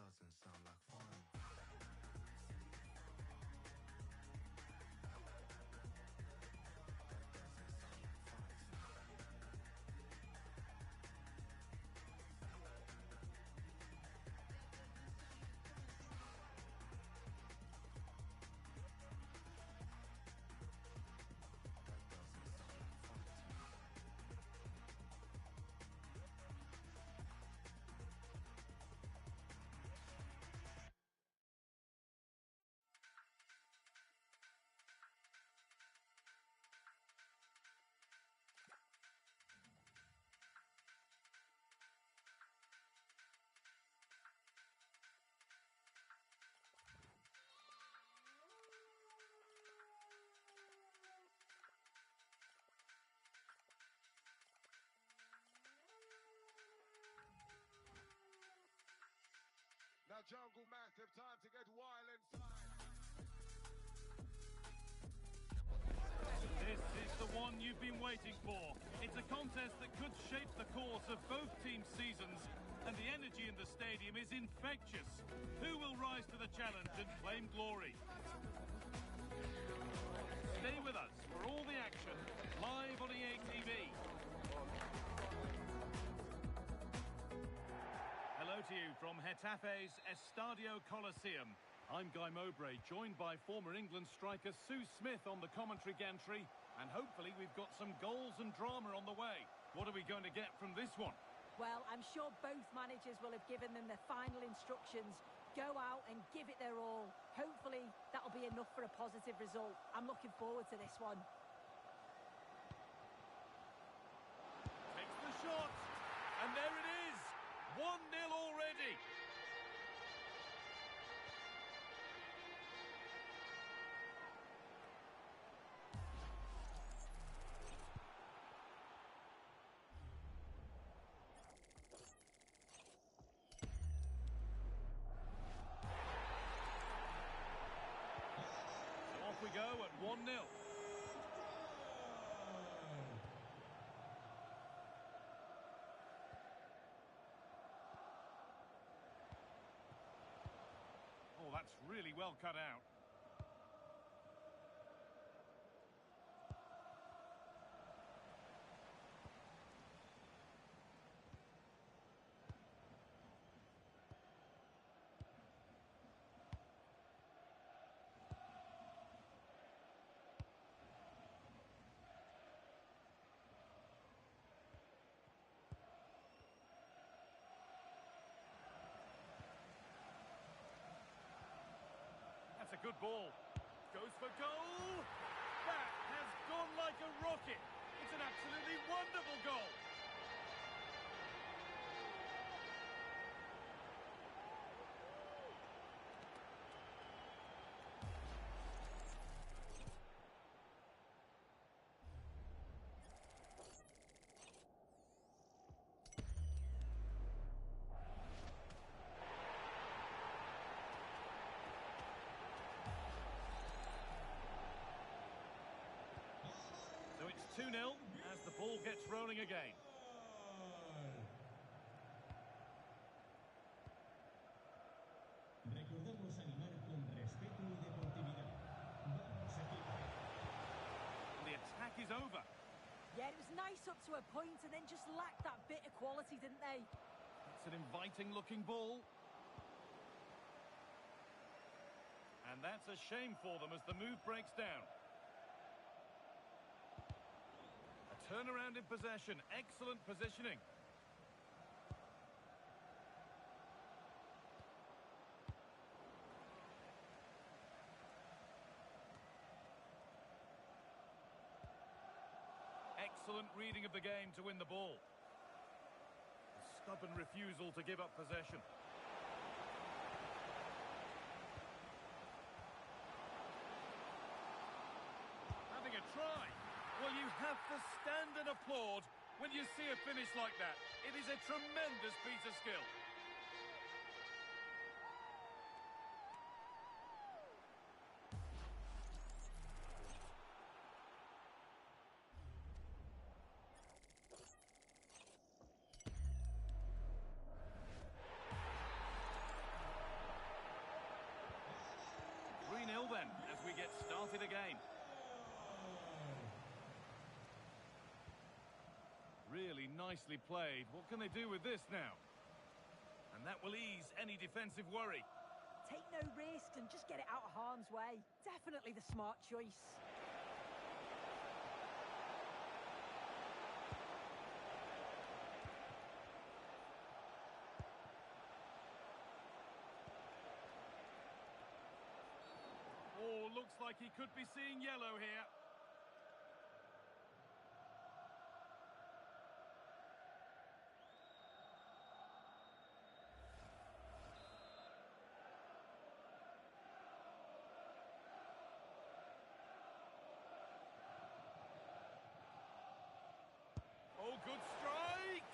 doesn't sound like fun. Now Jungle Massive, time to get wild inside. This is the one you've been waiting for. It's a contest that could shape the course of both teams' seasons, and the energy in the stadium is infectious. Who will rise to the challenge and claim glory? Stay with us for all the action, live on EA TV. Hello to you from Getafe's Estadio Coliseum. I'm Guy Mowbray, joined by former England striker Sue Smith on the commentary gantry, and hopefully we've got some goals and drama on the way. What are we going to get from this one? Well, I'm sure both managers will have given them their final instructions. Go out and give it their all. Hopefully that'll be enough for a positive result. I'm looking forward to this one. Takes the shot, and there it is! 1-0 already! So off we go at 1-0. Oh, that's really well cut out. That's a good ball. Goes for goal. That has gone like a rocket. It's an absolutely wonderful goal. So it's 2-0 as the ball gets rolling again. Recordamos animar con respeto y deportividad. Vamos aquí. The attack is over. Yeah, it was nice up to a point and then just lacked that bit of quality, didn't they? It's an inviting looking ball. And that's a shame for them as the move breaks down. Turnaround in possession, excellent positioning. Excellent reading of the game to win the ball. A stubborn refusal to give up possession. Having a try. Well, you have to stand and applaud when you see a finish like that. It is a tremendous piece of skill. it again. Really nicely played. What can they do with this now? And that will ease any defensive worry. Take no risks and just get it out of harm's way. Definitely the smart choice. Oh, looks like he could be seeing yellow here. Oh, good strike!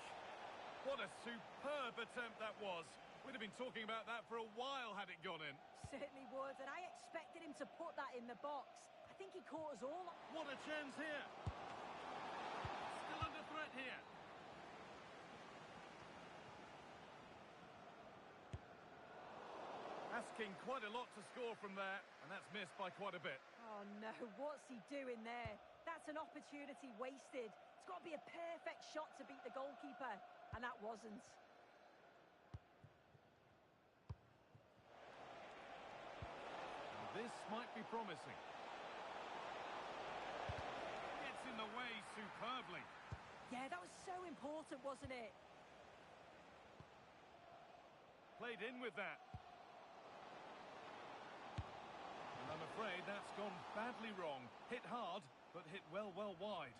What a superb attempt that was. We'd have been talking about that for a while had it gone in. Certainly would, and I expected him to put that in the box. I think he caught us all. What a chance here. Still under threat here. Asking quite a lot to score from there, and that's missed by quite a bit. Oh no, what's he doing there? That's an opportunity wasted. It's got to be a perfect shot to beat the goalkeeper, and that wasn't. This might be promising. Gets in the way superbly. Yeah, that was so important, wasn't it? Played in with that. And I'm afraid that's gone badly wrong. Hit hard, but hit well wide.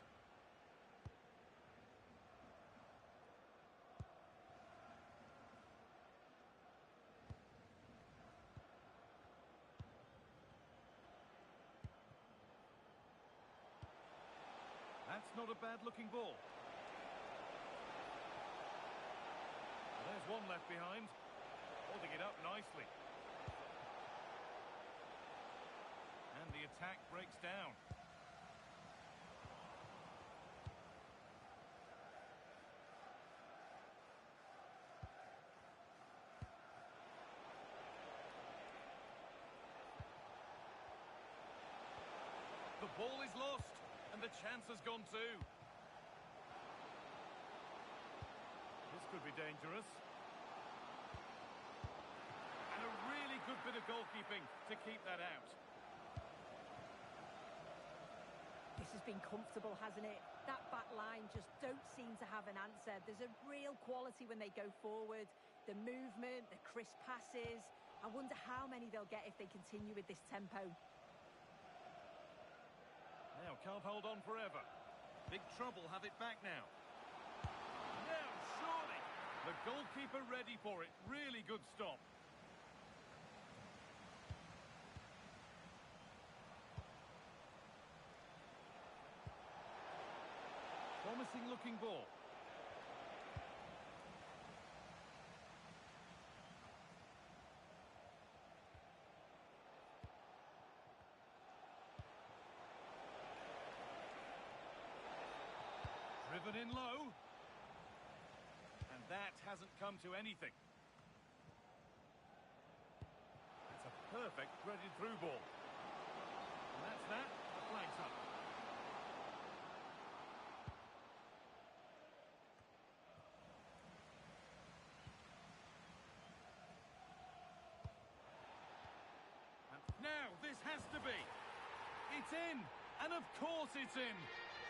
That's not a bad-looking ball. There's one left behind. Holding it up nicely. And the attack breaks down. The ball is lost. And the chance has gone too. This could be dangerous. And a really good bit of goalkeeping to keep that out. This has been comfortable, hasn't it? That back line just don't seem to have an answer. There's a real quality when they go forward. The movement, the crisp passes. I wonder how many they'll get if they continue with this tempo. Now, can't hold on forever. Big trouble, have it back now. Now, surely. The goalkeeper ready for it. Really good stop. Promising looking ball. Driven in low. And that hasn't come to anything. It's a perfect threaded through ball. And that's that. The flag's up. And now this has to be. It's in. And of course it's in.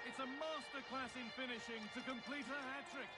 It's a masterclass in finishing to complete a hat-trick.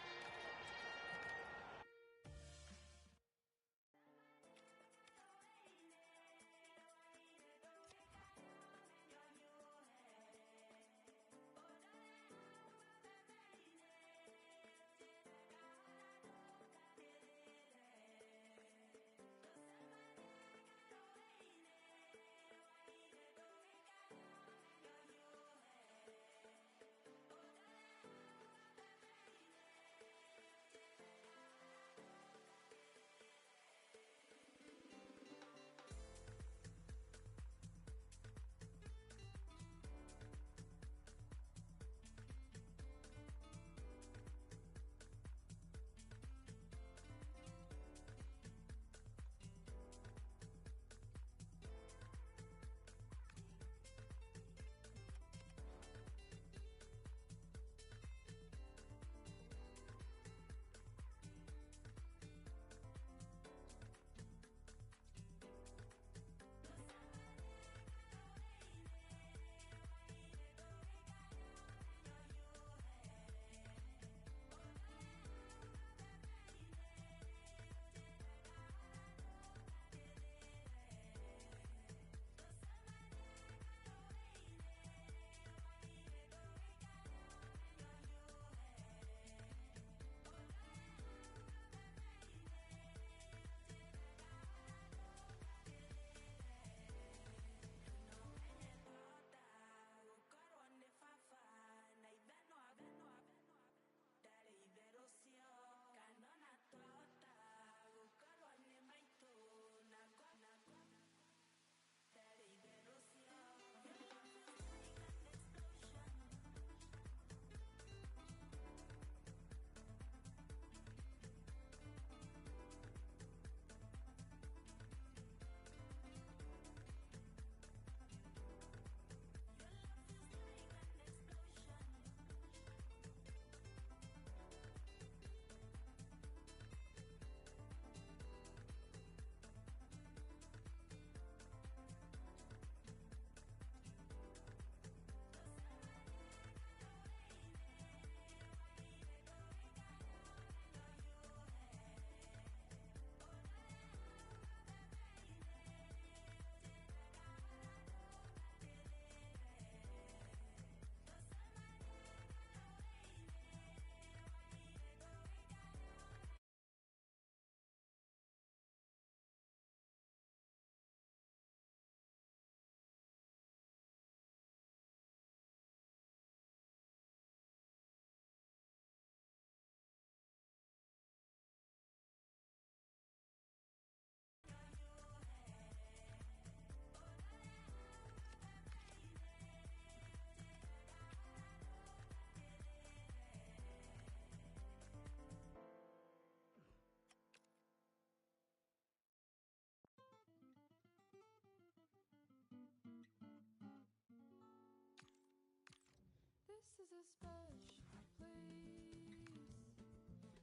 is a special place,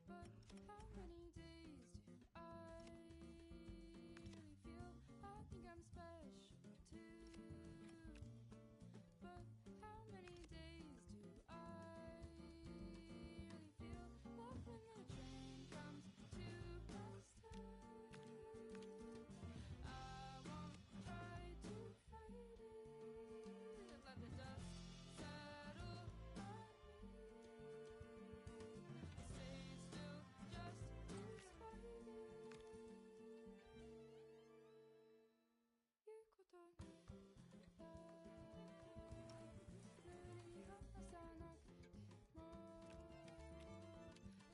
but how many days do I really feel? I think I'm special too, but how many days do I really feel? Love when the train comes to a stop. I won't try to fight it. Let the dust settle on me. Stay still just to spite it. You could talk me 눈이 감아서 넌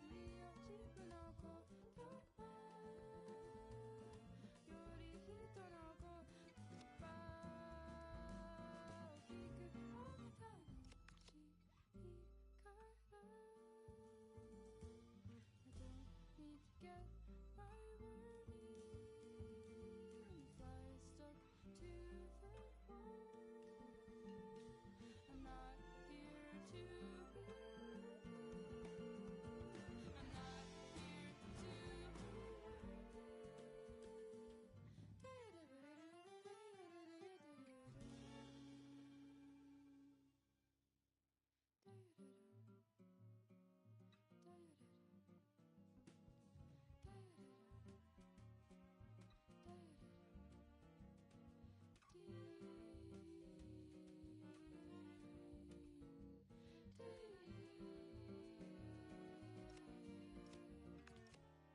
이어 집어넣고 더 요리 히터라고 봐 기그 못하는 시이가라 I don't need to get my word in. Fly stuck to the wall. I'm not here to be I'm not here to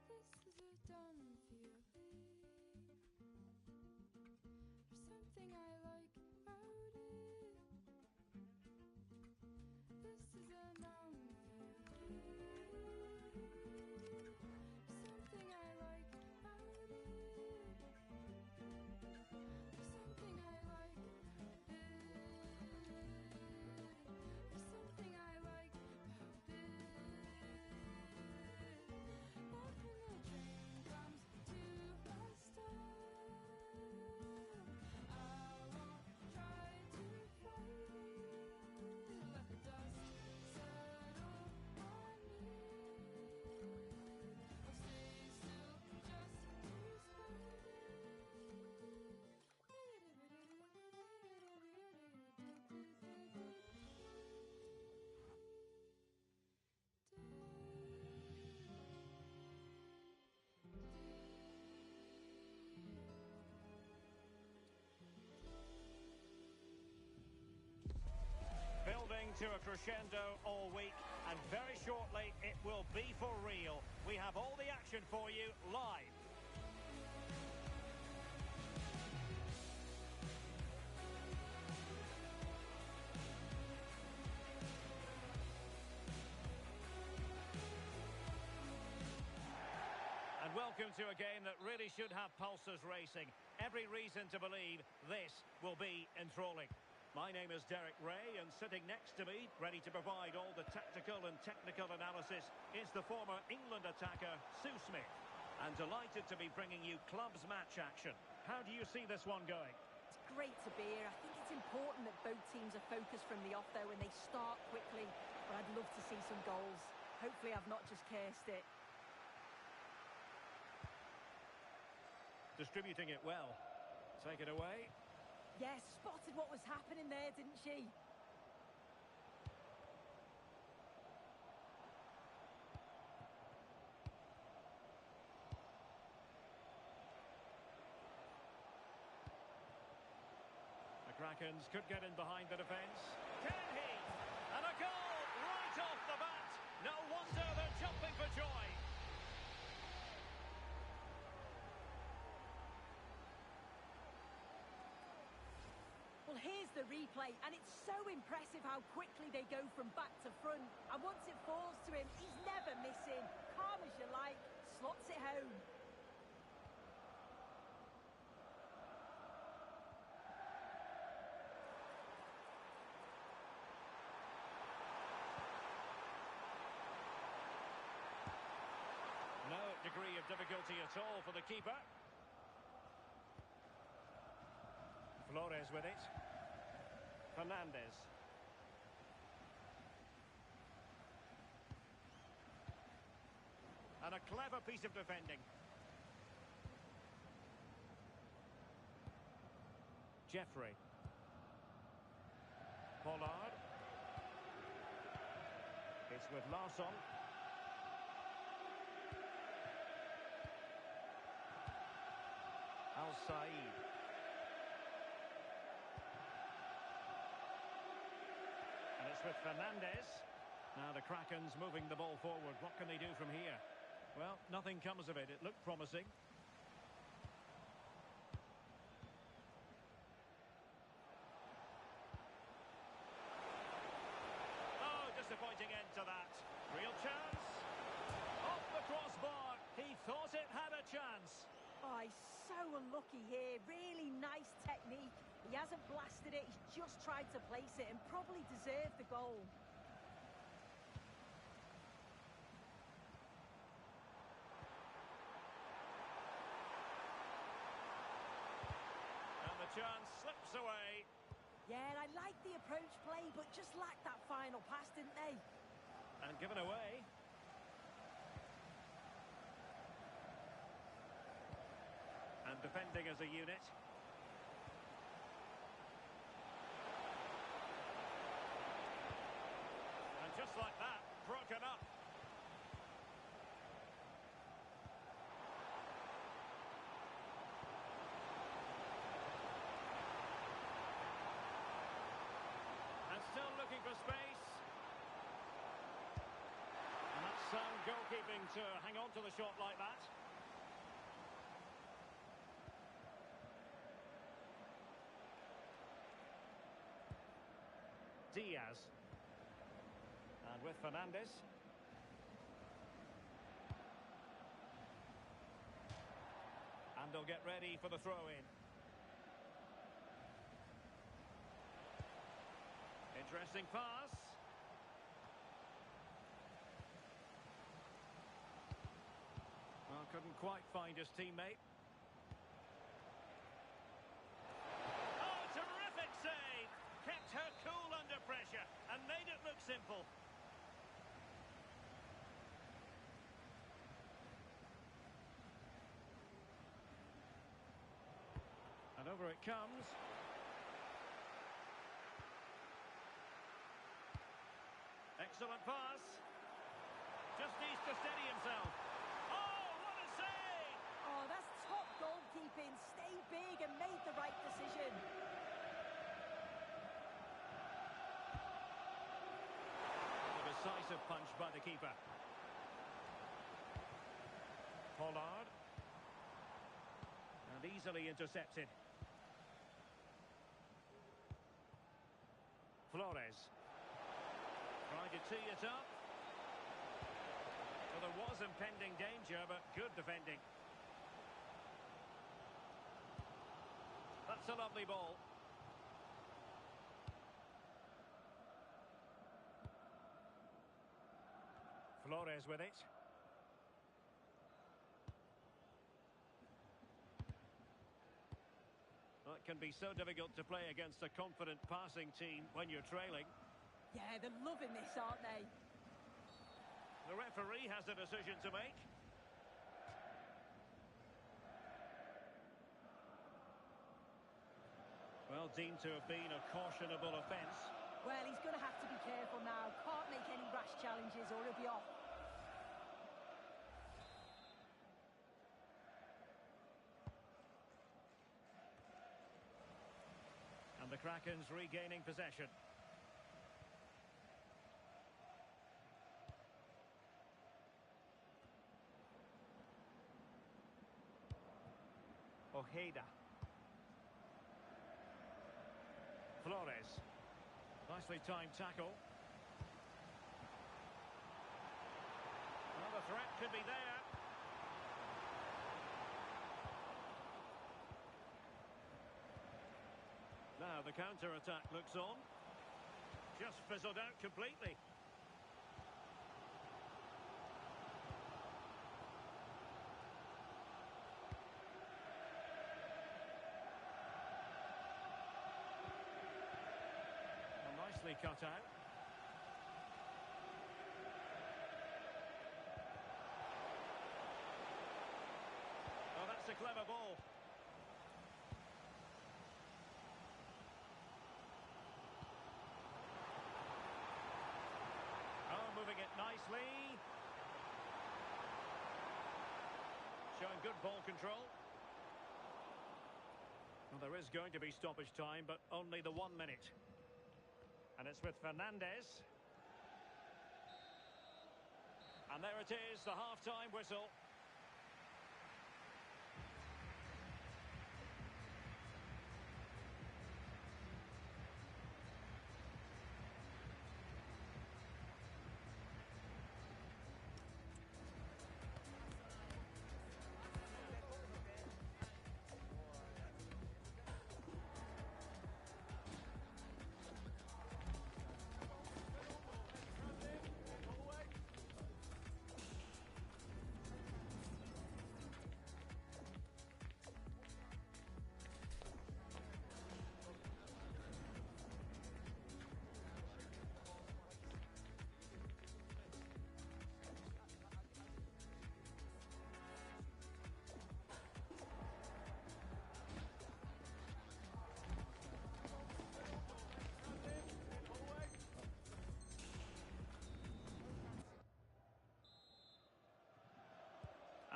This is a dumb feeling. There's something I like about it. This is a numb feeling. There's something I like about it. There's something I like about it. There's something I like about it. Love when the train comes to a stop. I won't try to fight it. Let the dust settle on me. I'll stay still just to spite Building to a crescendo all week, and very shortly it will be for real. We have all the action for you live. And welcome to a game that really should have pulses racing. Every reason to believe this will be enthralling. My name is Derek Ray, and sitting next to me, ready to provide all the tactical and technical analysis, is the former England attacker, Sue Smith. And delighted to be bringing you clubs match action. How do you see this one going? It's great to be here. I think it's important that both teams are focused from the off, though, and they start quickly. But I'd love to see some goals. Hopefully I've not just cursed it. Distributing it well. Take it away. Yes, spotted what was happening there, didn't she? The Krakens could get in behind the defence. Can he? And a goal right off the bat. No wonder they're jumping for joy. Well, here's the replay, and it's so impressive how quickly they go from back to front. And once it falls to him, he's never missing. Calm as you like, slots it home. No degree of difficulty at all for the keeper. Flores with it. Fernandez. And a clever piece of defending. Jeffrey. Pollard. It's with Larsson. Al-Said. And it's with Fernandez. Now the Kraken's moving the ball forward. What can they do from here? Well, nothing comes of it. It looked promising. Oh, disappointing end to that. Real chance. Off the crossbar. He thought it had a chance. Oh, he's so unlucky here. Really nice technique. He hasn't blasted it. He's just tried to place it and probably deserved the goal. And the chance slips away. Yeah, I like the approach play, but just lacked that final pass, didn't they? And given away. And defending as a unit. And just like that, broken up. And still looking for space. And that's sound goalkeeping to hang on to the shot like that. Diaz. And with Fernandez. And they'll get ready for the throw-in. Interesting pass. Well, couldn't quite find his teammate. Oh, terrific save! Kept her cool under pressure and made it look simple. And over it comes. Excellent pass. Just needs to steady himself. Oh, what a save! Oh, that's top goalkeeping. Stayed big and made the right decision. A decisive punch by the keeper. Pollard. And easily intercepted. Flores. Trying to tee it up. Well, there was impending danger, but good defending. That's a lovely ball. Flores with it. Well, it can be so difficult to play against a confident passing team when you're trailing. Yeah, they're loving this, aren't they? The referee has a decision to make. Well, deemed to have been a cautionable offence. Well, he's going to have to be careful now. Can't make any rash challenges or he'll be off. And the Kraken's regaining possession. Ojeda. Flores. Nicely timed tackle. Well, the threat could be there. Now the counter-attack looks on. Just fizzled out completely. Nicely cut out. good ball control. Well, there is going to be stoppage time, but only the 1 minute. And it's with Fernandez. And there it is, the half-time whistle.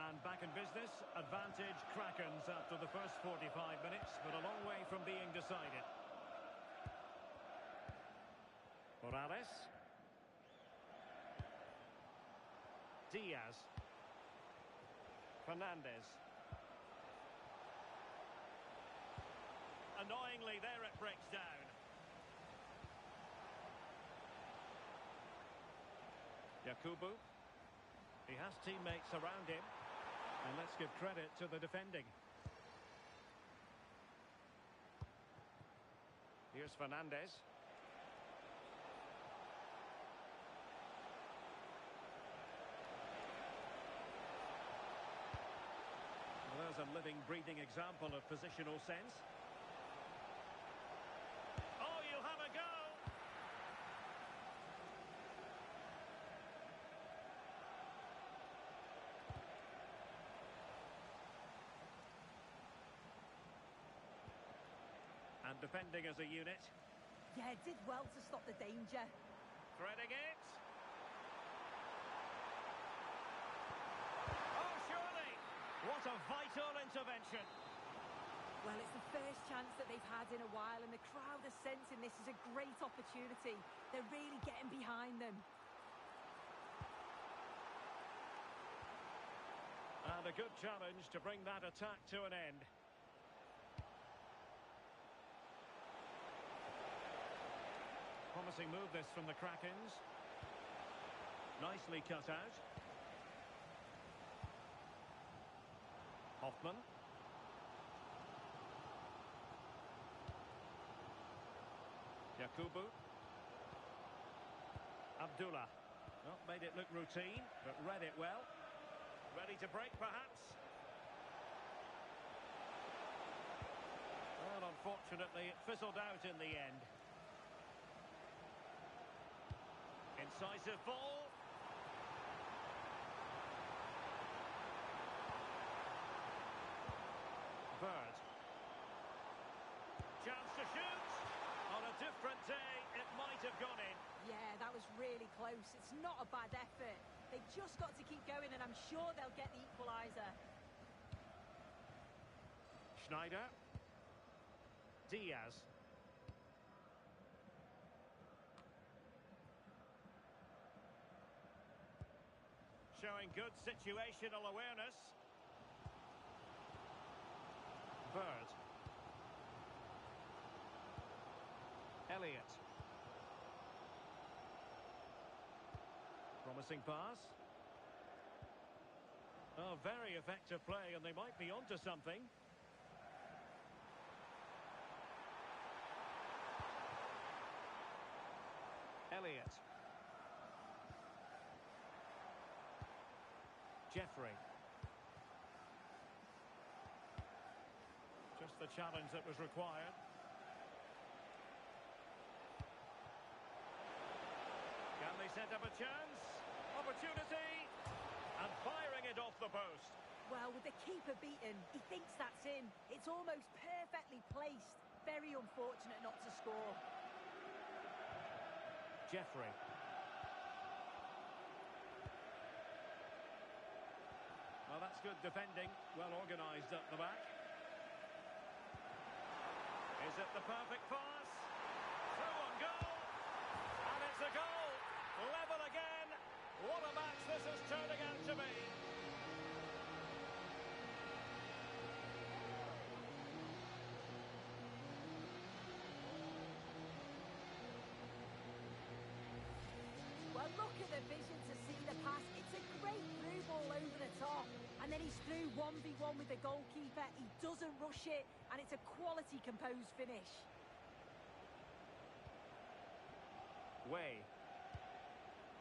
And back in business, advantage Krakens after the first 45 minutes, but a long way from being decided. Morales. Diaz. Fernandez. Annoyingly, there it breaks down. Yakubu. He has teammates around him. And let's give credit to the defending. Here's Fernandez. Well, there's a living, breathing example of positional sense. Oh, you'll have a go! And defending as a unit. Yeah, did well to stop the danger. Threading it. Oh, surely! What a vital intervention. Well, it's the first chance that they've had in a while, and the crowd are sensing this is a great opportunity. They're really getting behind them. And a good challenge to bring that attack to an end. Promising move this from the Krakens. Nicely cut out. Hoffman. Yakubu. Abdullah. Well, made it look routine, but read it well. Ready to break, perhaps? Well, unfortunately, it fizzled out in the end. Incisive ball. Bird. Chance to shoot. On a different day, it might have gone in. Yeah, that was really close. It's not a bad effort. They've just got to keep going, and I'm sure they'll get the equaliser. Schneider. Diaz. Showing good situational awareness. Bird. Elliott. Promising pass. Oh, very effective play, and they might be onto something. Elliott. Jeffrey. Just the challenge that was required. Can they set up a chance? Opportunity! And firing it off the post. Well, with the keeper beaten, he thinks that's in. It's almost perfectly placed. Very unfortunate not to score. Jeffrey. Well, that's good defending. Well organised at the back. Is it the perfect pass? Through on goal. And it's a goal. Level again. What a match this is turning out to be. Well, look at the vision to see the pass. It's a great through ball over the top. And then he's through 1v1 with the goalkeeper. He doesn't rush it. And it's a quality composed finish. Way.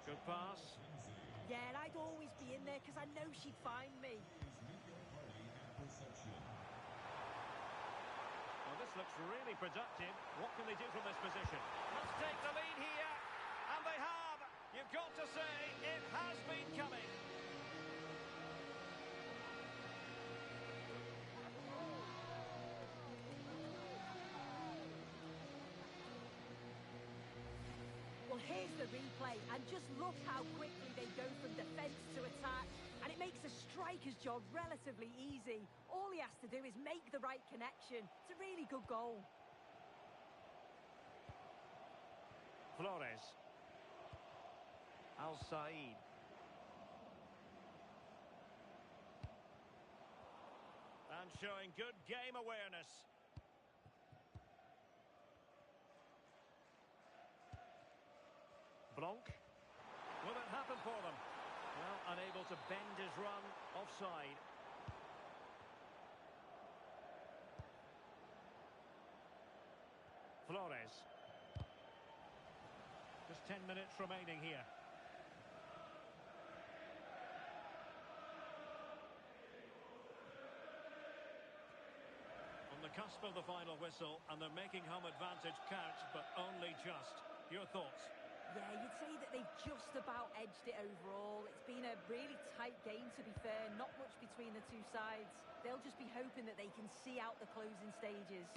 Good pass. Yeah, and I'd always be in there because I know she'd find me. Well, this looks really productive. What can they do from this position? Must take the lead here. And they have. You've got to say, it has been coming. Well, here's the replay, and just look how quickly they go from defence to attack. And it makes the striker's job relatively easy. All he has to do is make the right connection. It's a really good goal. Flores. Al-Said. And showing good game awareness. Blanc. Will it happen for them? Well, unable to bend his run. Offside. Flores. Just 10 minutes remaining here. On the cusp of the final whistle, and they're making home advantage count, but only just. Your thoughts? Yeah, you'd say that they've just about edged it overall. It's been a really tight game, to be fair. Not much between the two sides. They'll just be hoping that they can see out the closing stages.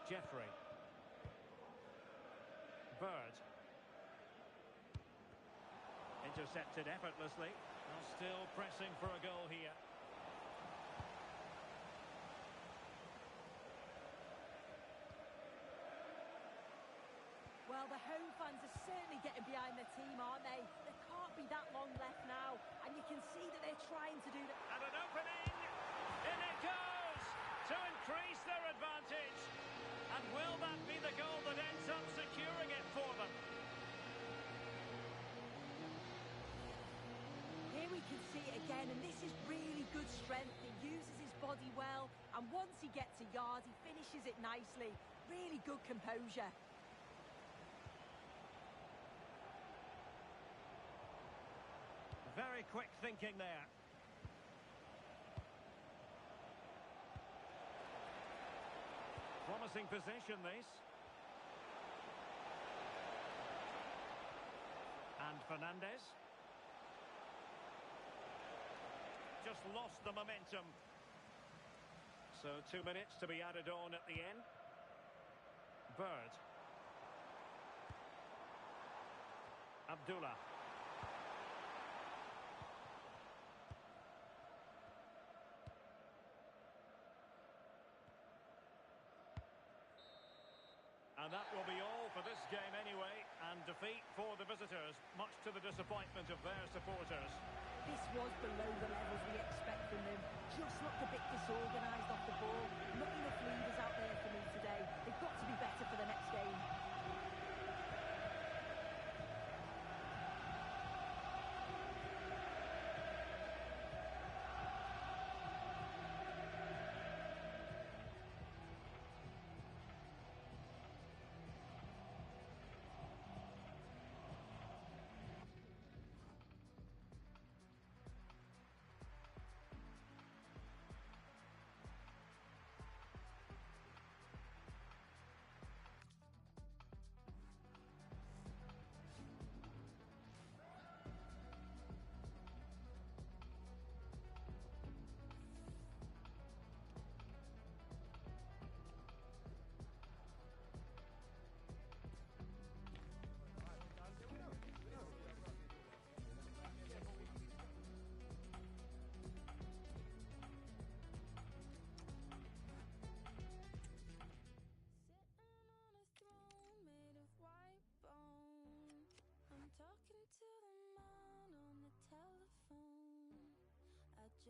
Jeffrey. Bird. Intercepted effortlessly. Well, still pressing for a goal here. Well, the home fans are certainly getting behind their team, aren't they? There can't be that long left now, and you can see that they're trying to do that. And an opening! In it goes! To increase their advantage! And will that be the goal that ends up securing it for them? Here we can see it again, and this is really good strength. He uses his body well, and once he gets a yard, he finishes it nicely. Really good composure. Very quick thinking there. Promising position, this. And Fernandez. Just lost the momentum. So 2 minutes to be added on at the end. Bird. Abdullah. And that will be all for this game anyway. And defeat for the visitors, much to the disappointment of their supporters. This was below the levels we expect from them. Just looked a bit disorganised off the ball. Not enough leaders out there for me today. They've got to be better for the next game.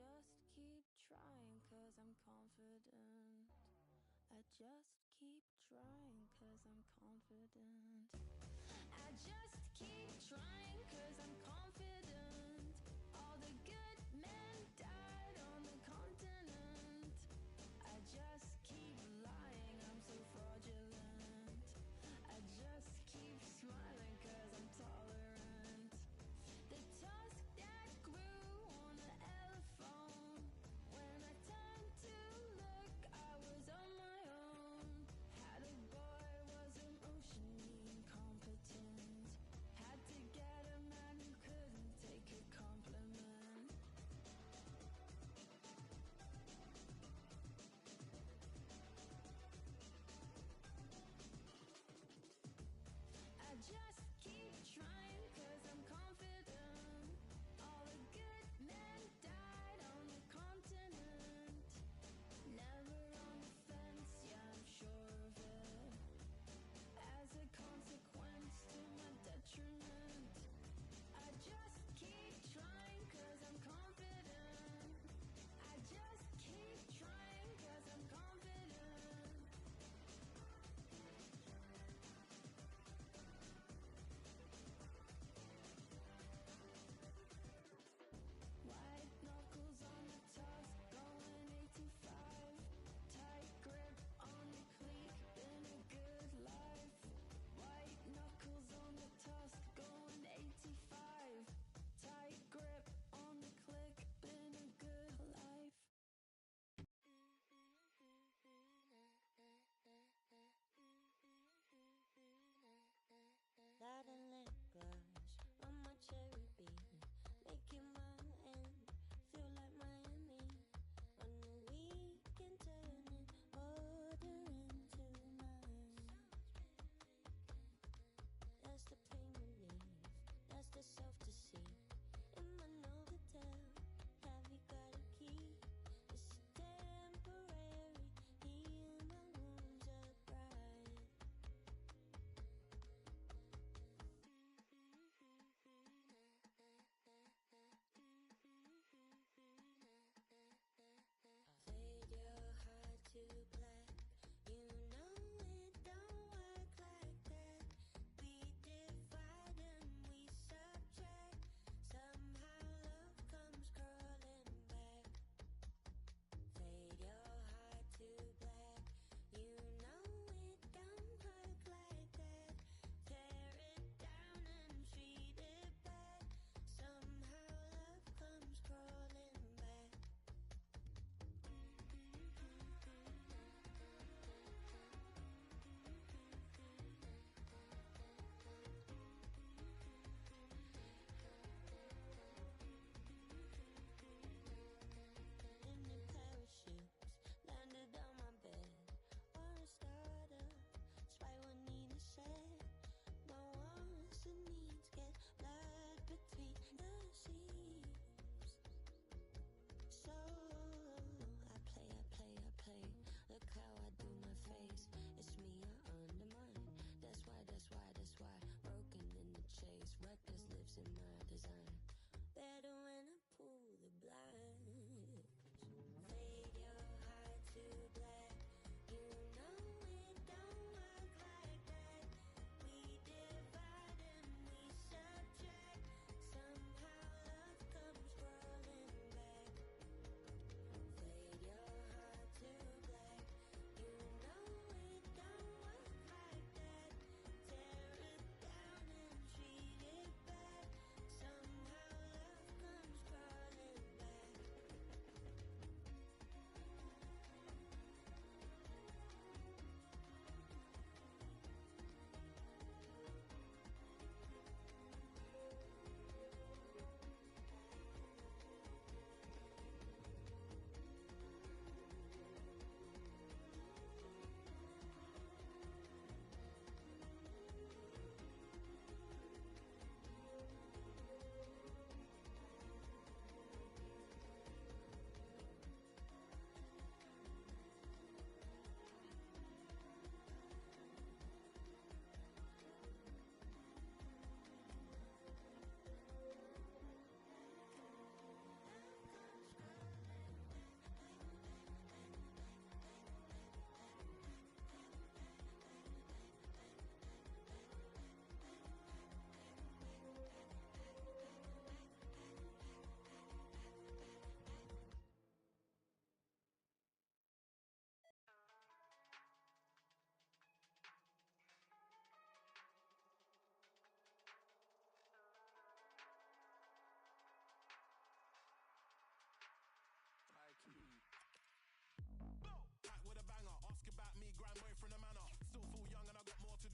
just keep trying 'cause I'm confident. I just keep trying 'cause I'm confident. I just keep trying 'cause I'm confident. All the good men died on the continent. I just keep lying, I'm so fraudulent. I just keep smiling 'cause I'm tolerant. The tusk that grew on the elephant. When I turned to look, I was on my own. Had a boy, was emotionally incompetent. Had to get a man who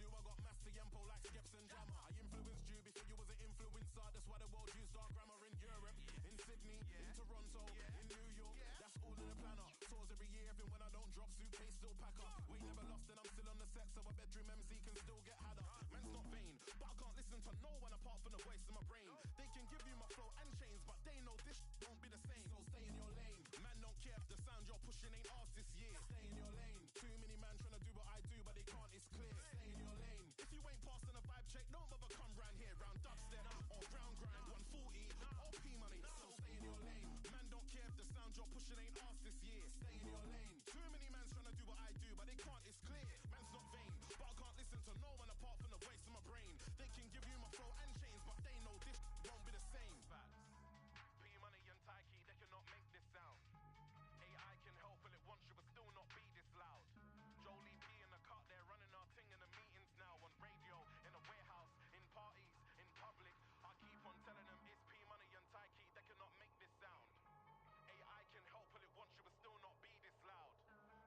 you, I got mass tiempo like Skeps and Jammer. I influenced you before you was an influencer. That's why the world used our grammar in Europe, in Sydney, in Toronto, in New York. That's all in the planner. Tours every year, even when I don't drop, suitcase still pack up. We ain't never lost and I'm still on the set, so a bedroom MC can still get had up. Man's not vain, but I can't listen to no one apart from the voice in my brain. They can give you my flow and chains, but they know this won't be the same. So stay in your lane. Man don't care if the sound you're pushing ain't ours this year. Stay in your lane. Too many man trying to do what I do, but they can't, it's clear. Stay in your lane. If you ain't passing a vibe check, don't bother come round here. Round dubstep or round grind, 140 or P money. So stay in your lane. Man don't care if the sound you're pushing ain't ours this year. Stay in your lane. Too many man trying to do what I do, but they can't, it's clear. Man's not vain, but I can't listen to no one apart from the voice in my brain. They can give you my flow and chains, but they know this won't be the same. Facts. P Money and Taiki, they cannot make this sound. AI can help, but it wants you, but still not be this loud. Jolie P in the cut, they're running our thing in the meetings now. On radio, in a warehouse, in parties, in public. I keep on telling them it's P Money and Taiki, they cannot make this sound. AI can help, but it wants you, but still not be this loud.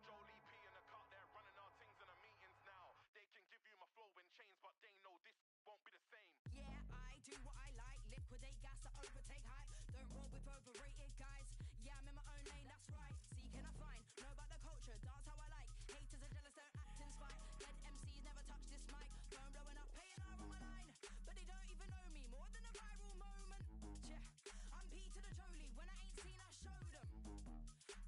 Jolie P in the cut, they're running our things in the meetings now. They can give you my flow in chains, but they know this won't be the same. Yeah, I do what I like. Liquidate gas to overtake hype. Don't roll with overrated guys. Yeah, I'm in my own lane, that's right. See, can I find? Know about the culture, dance how I like. Haters are jealous, don't act in spite. Dead MCs never touch this mic. Phone blowing up, paying R on my line. But they don't even know me, more than a viral moment. Yeah, I'm P to the Jolie. When I ain't seen, I show them.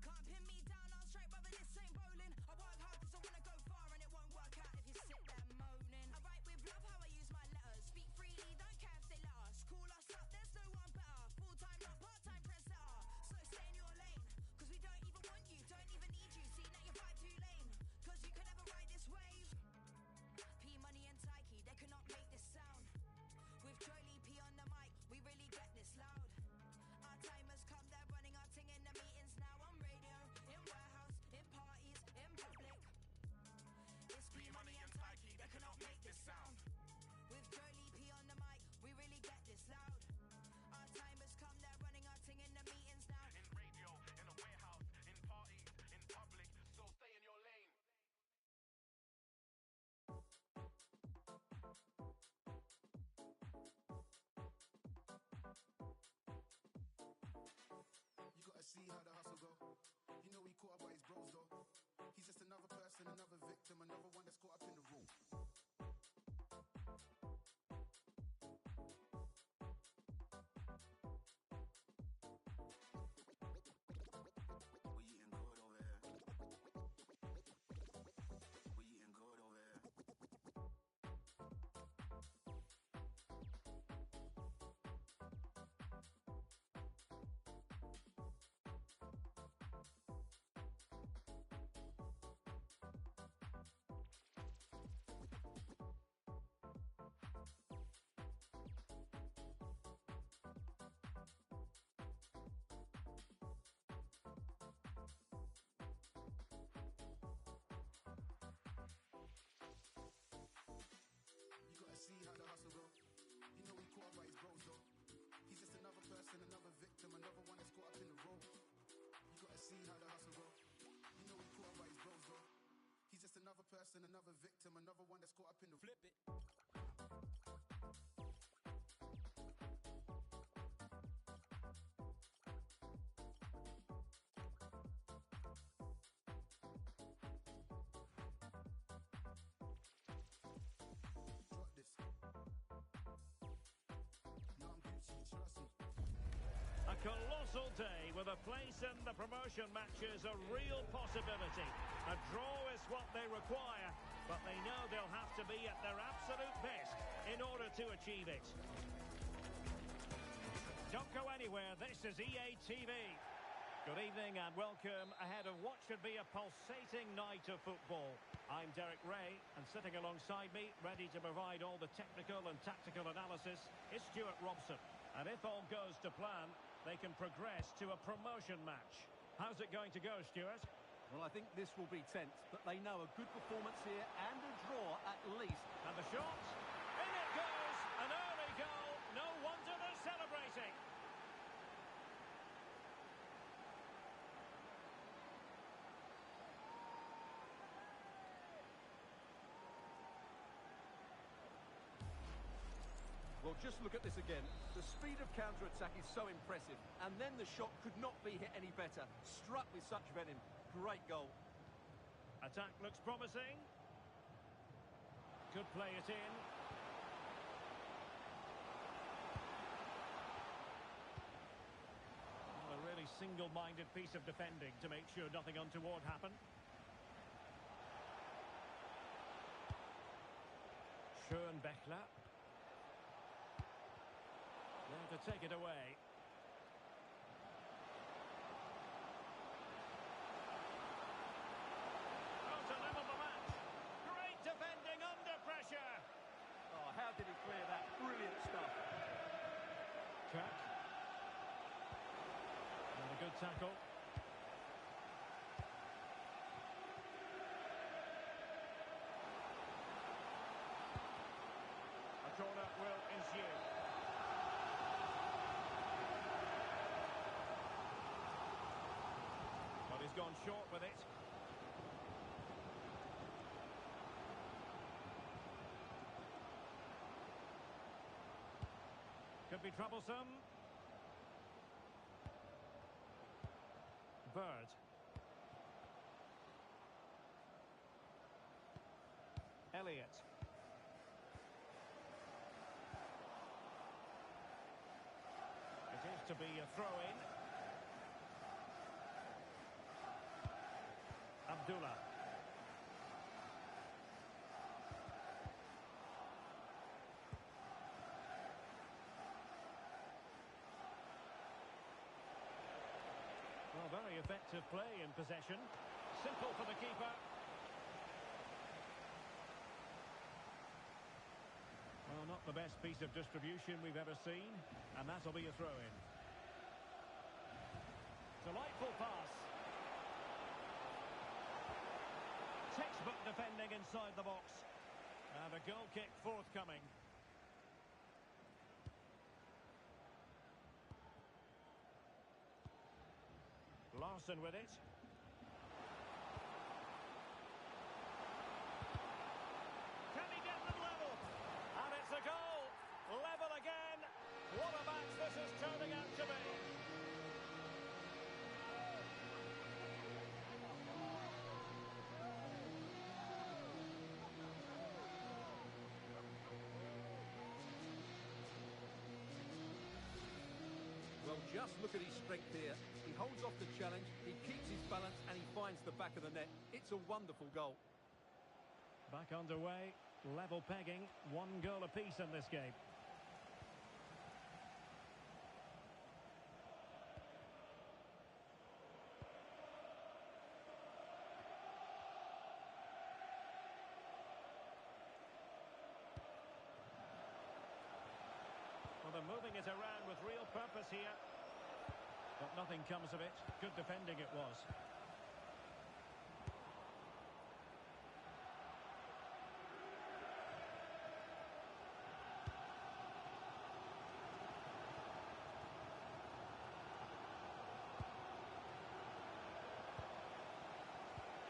Can't pin me down, I'm straight, brother, this ain't bowling. I work hard cause I wanna go far and it won't work out if you sit there moaning. I write with love how I use my letters. Speak freely, don't care if they let us. Call us up, there's no one better. Full-time, not part-time trendsetter. So stay in your lane, cause we don't even want you, don't even need you. See that you vibe too lame, cause you can never ride this wave. P Money and Taiki, they cannot make this sound. With Jolie P on the mic, we really get this loud. Our time has come, they're running our thing in the meetings now. On radio, in warehouse, in parties, in public. It's P Money and Taiki, they cannot make this sound. With Jolie P on the mic, we really get this loud. Our time has come, they're running our thing in the meetings now. In radio, in a warehouse, in parties, in public. So stay in your lane. You gotta see how the hustle go. You know he caught up by his bros though. He's just another person, another victim, another one that's caught up in the room. We eating good over here. We eating good over here. You gotta see how the hustle go. You know he caught up by his bros though. He's just another person, another victim, another one that's caught up in the role. You gotta see how the hustle go. You know he caught up by his bros though. He's just another person, another victim, another one that's caught up in the Flip it. drop this. No, I'm Gucci, trust me. A colossal day with a place in the promotion matches a real possibility. A draw is what they require, but they know they'll have to be at their absolute best in order to achieve it. Don't go anywhere, this is EA TV. Good evening and welcome ahead of what should be a pulsating night of football. I'm Derek Ray, and sitting alongside me, ready to provide all the technical and tactical analysis, is Stuart Robson. And if all goes to plan, they can progress to a promotion match. How's it going to go, Stuart? Well, I think this will be tense, but they know a good performance here and a draw at least. And the shot, in it goes, an early goal, no wonder they're celebrating. Well, just look at this again. The speed of counter-attack is so impressive. And then the shot could not be hit any better. Struck with such venom. Great goal. Attack looks promising. Could play it in. Well, a really single-minded piece of defending to make sure nothing untoward happened. Schönbechler. There to take it away. Oh, to level the match. Great defending under pressure. Oh, how did he clear that? Brilliant stuff. Kirk. And a good tackle. A corner will ensue. But he's gone short with it. Could be troublesome. Bird. Elliott. It is to be a throw-in. Abdullah. Well, very effective play in possession. Simple for the keeper. Well, not the best piece of distribution we've ever seen, and that'll be a throw-in. Delightful pass. Textbook defending inside the box. And a goal kick forthcoming. Larson with it. Can he get them level? And it's a goal. Level again. What a match this is turning out to be. Well, just look at his strength here. He holds off the challenge, he keeps his balance, and he finds the back of the net. It's a wonderful goal. Back underway. Level pegging. 1 goal apiece in this game. Well, they're moving it around with real purpose here. But nothing comes of it. Good defending it was.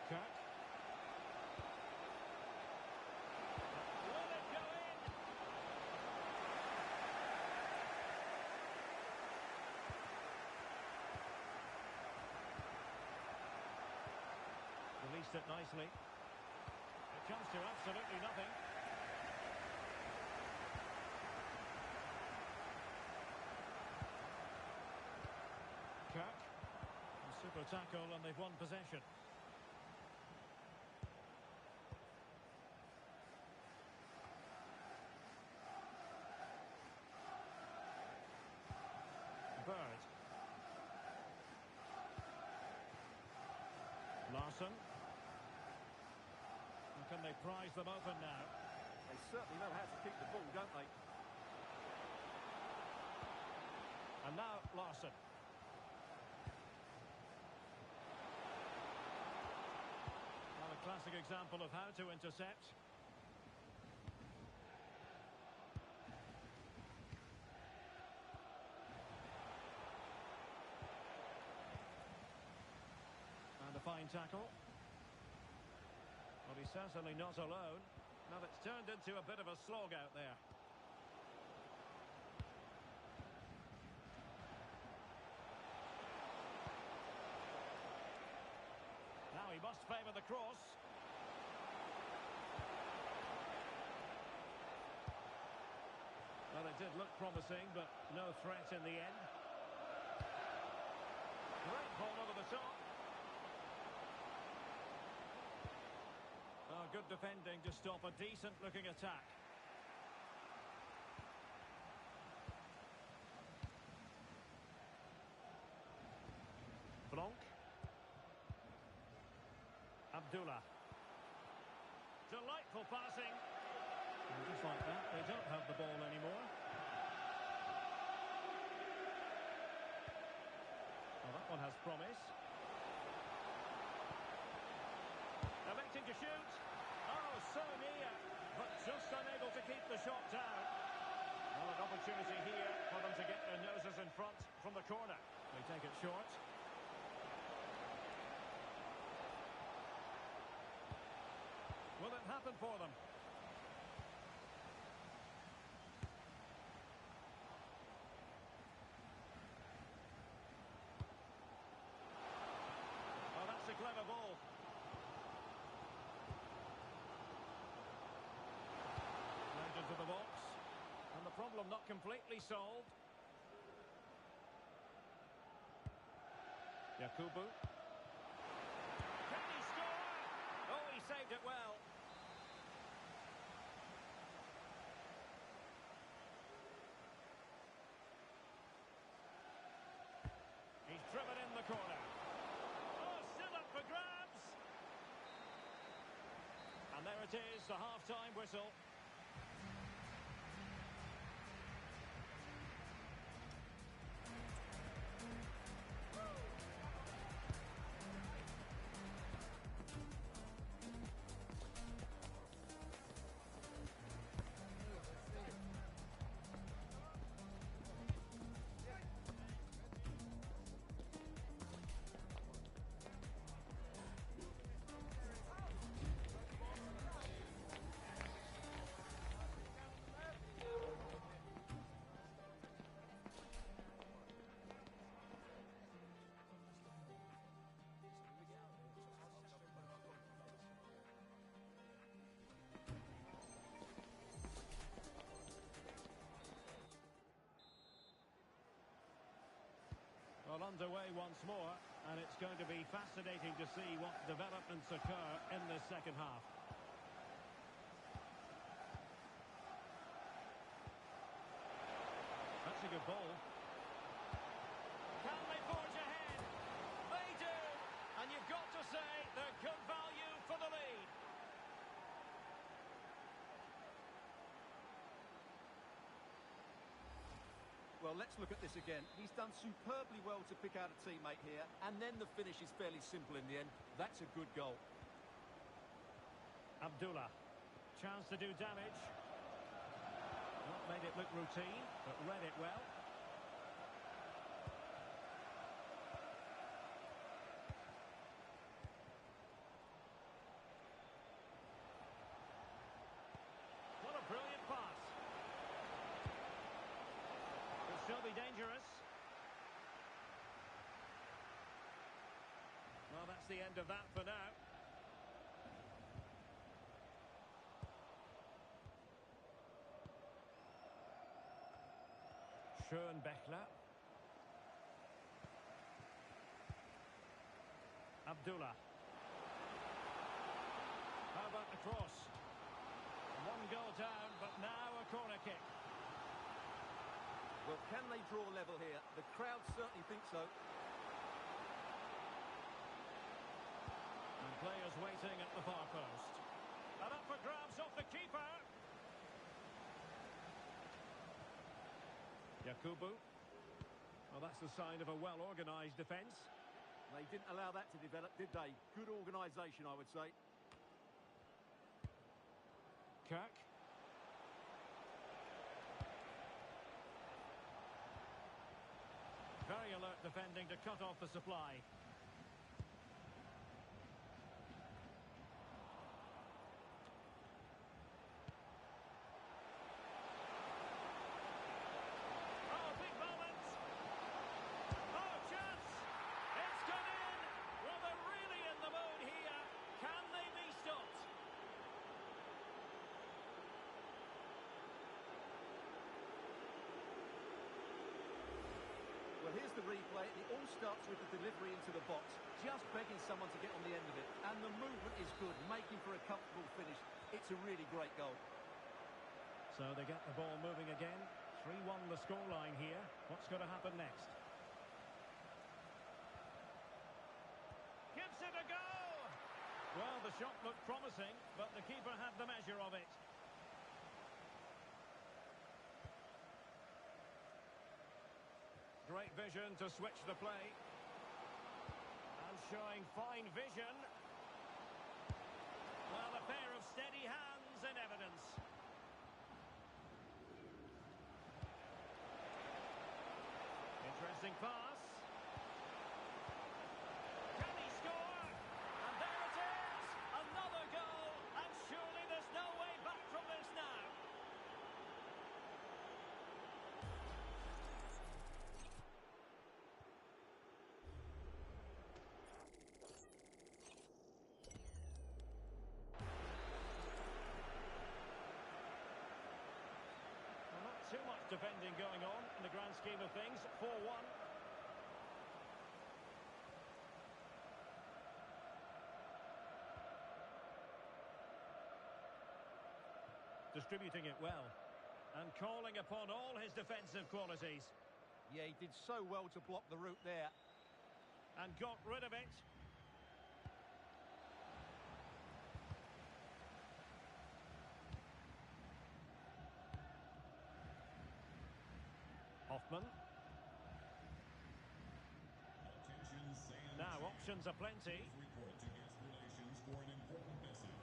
Kirk. Will it go in? Released it nicely. It comes to absolutely nothing. Kirk. A super tackle and they've won possession. Bird. Larson. And can they prize them open now? They certainly know how to keep the ball, don't they? And now Larson. Well, a classic example of how to intercept. And a fine tackle. Well, he's certainly not alone. Now it's turned into a bit of a slog out there. cross. Well, it did look promising, but no threat in the end. Great ball over the top. Oh, good defending to stop a decent-looking attack. Blanc. Abdullah. Delightful passing. And just like that, they don't have the ball anymore. Well, that one has promise. Electing to shoot. Oh, so near, but just unable to keep the shot down. Well, an opportunity here for them to get their noses in front from the corner. They take it short. Will it happen for them? Oh, that's a clever ball. Right into the box. And the problem not completely solved. Yakubu. Can he score? Oh, he saved it well. He's driven in the corner. Oh, still up for grabs. And there it is, the half-time whistle. Well, underway once more, and it's going to be fascinating to see what developments occur in this second half. That's a good ball. Can they forge ahead? They do! And you've got to say they're good value for the lead. Well, let's look at this again. He's done superbly well to pick out a teammate here, and then the finish is fairly simple in the end. That's a good goal. Abdullah. Chance to do damage. Not made it look routine, but read it well. What a brilliant pass. Could still be dangerous. Well, that's the end of that for now. Schönbechler. Abdullah. How about the cross? One goal down, but now a corner kick. Well, can they draw level here? The crowd certainly think so. And players waiting at the far post. And up for grabs off the keeper. Yakubu. Well, that's the sign of a well-organised defence. They didn't allow that to develop, did they? Good organisation, I would say. Kirk. Very alert defending to cut off the supply. Oh, big moment! Oh, chance! It's gone in! Well, they're really in the mood here. Can Here's the replay. It all starts with the delivery into the box. Just begging someone to get on the end of it. And the movement is good, making for a comfortable finish. It's a really great goal. So they get the ball moving again. 3-1 the scoreline here. What's going to happen next? Gives it a go! Well, the shot looked promising, but the keeper had the measure of it. Great vision to switch the play. And showing fine vision. Well, a pair of steady hands in evidence. Interesting pass. Can he score? And there it is! Another goal! And surely there's no way back from this now. Well, not too much defending going on in the grand scheme of things. 4-1. Distributing it well. And calling upon all his defensive qualities. Yeah, he did so well to block the route there. And got rid of it. Hoffman. Attention, Sam Now Chan. options are plenty. Report to guest relations for an important message.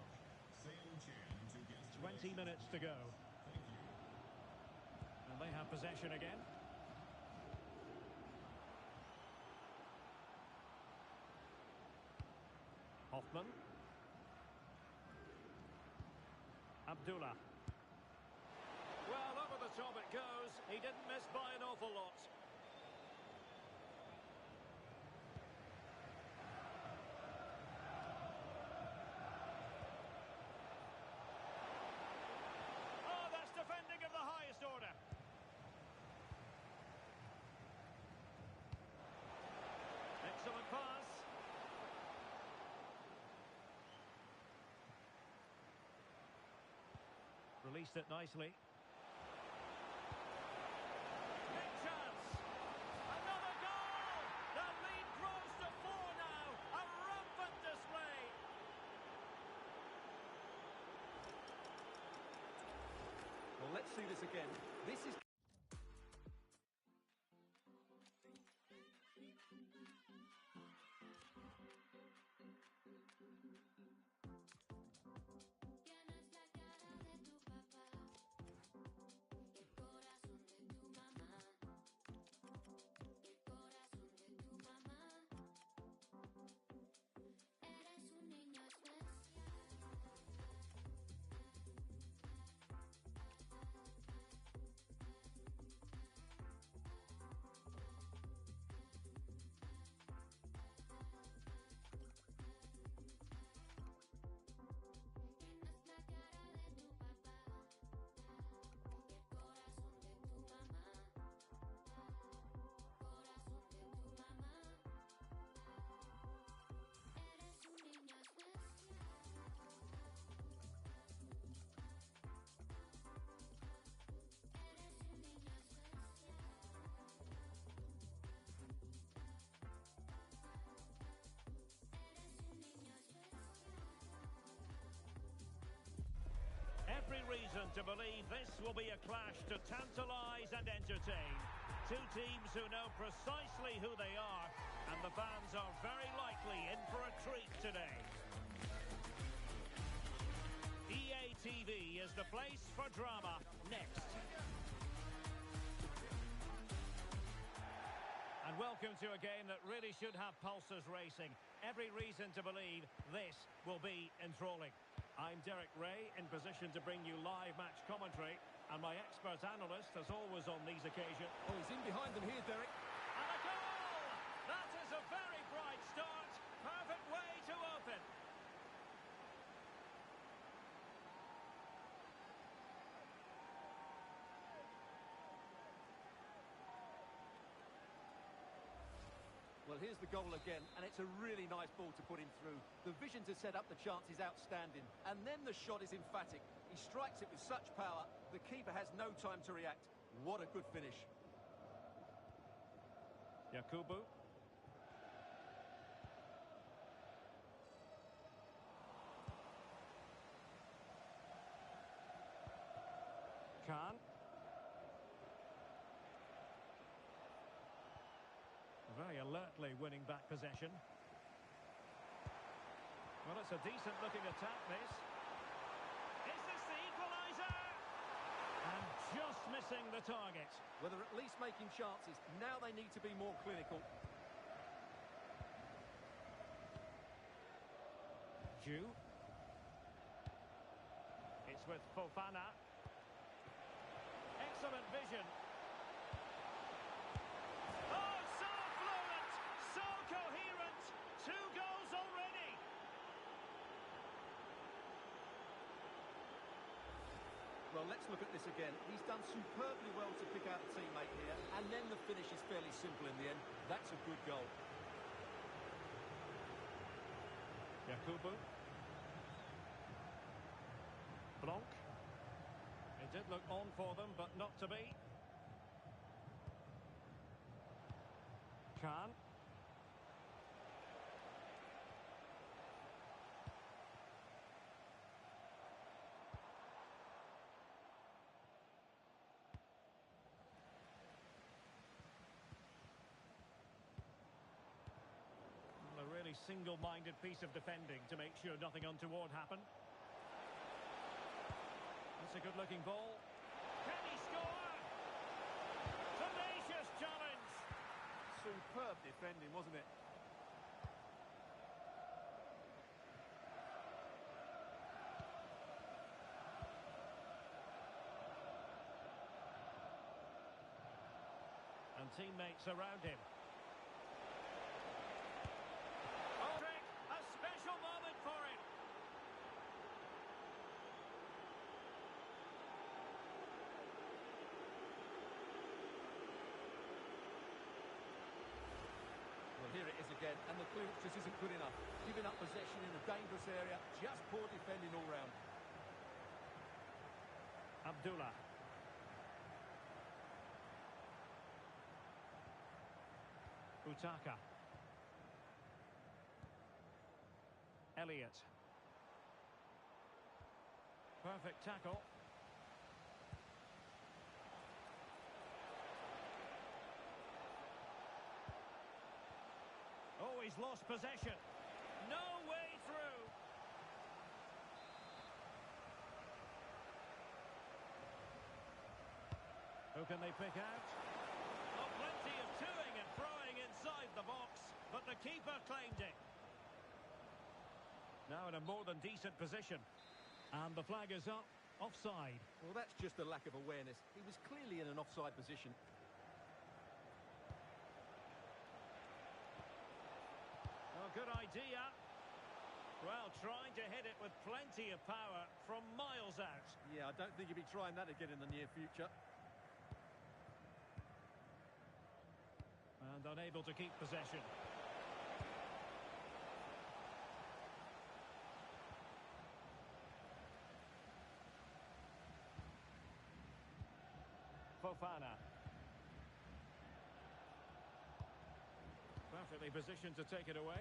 Sam Chan to guest 20 minutes to go. Thank you. And they have possession again. Hoffman. Abdullah. Well, over the top it goes. He didn't miss by an awful lot. Oh, that's defending of the highest order. Excellent pass. Released it nicely. Big chance. Another goal. The lead grows to 4 now. A rampant display. Well, let's see this again. This is... Every reason to believe this will be a clash to tantalise and entertain. Two teams who know precisely who they are, and the fans are very likely in for a treat today. EA TV is the place for drama. Next. And welcome to a game that really should have pulses racing. Every reason to believe this will be enthralling. I'm Derek Ray, in position to bring you live match commentary, and my expert analyst, as always on these occasions. Oh, he's in behind them here, Derek. And a goal! That is a very bright start. Perfect way to open. Well, here's the goal again, and it's a really nice ball to put him through. The vision to set up the chance is outstanding, and then the shot is emphatic. He strikes it with such power, the keeper has no time to react. What a good finish. Yakubu. Khan. Very alertly winning back possession. Well, it's a decent-looking attack, this. Is this the equaliser? And just missing the target. Well, they're at least making chances. Now they need to be more clinical. Ju. It's with Fofana. Excellent vision. Oh, so fluent, so coherent. 2 goals already. Well, let's look at this again. He's done superbly well to pick out a teammate here, and then the finish is fairly simple in the end. That's a good goal. Yakubu. Blanc. It did look on for them, but not to be. Khan. A really single-minded piece of defending to make sure nothing untoward happened. That's a good-looking ball. Can he score? Tenacious challenge. Superb defending, wasn't it? And teammates around him. A special moment for him. Well, here it is again, and the clearance just isn't good enough. Giving up possession in a dangerous area, just poor defending all round. Abdullah. Utaka. Elliott. Perfect tackle. Oh, he's lost possession. No way through. Who can they pick out? Oh, plenty of toing and throwing inside the box, but the keeper claimed it. Now in a more than decent position. And the flag is up. Offside. Well, that's just a lack of awareness. He was clearly in an offside position. Oh, good idea. Well, trying to hit it with plenty of power from miles out. Yeah, I don't think he'll be trying that again in the near future. And unable to keep possession. Fofana. Perfectly positioned to take it away.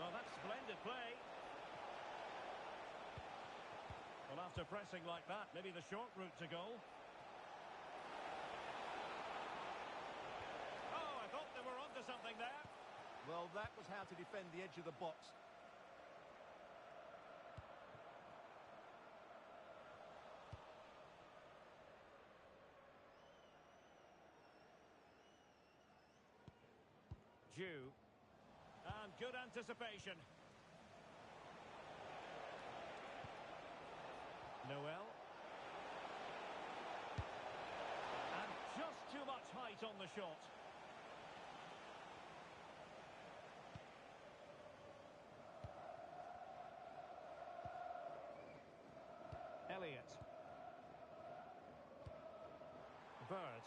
Oh, that's splendid play. Well, after pressing like that, maybe the short route to goal. Oh, I thought they were onto something there. Well, that was how to defend the edge of the box. Ju. And good anticipation. Noel. And just too much height on the shot. Elliott. Bird.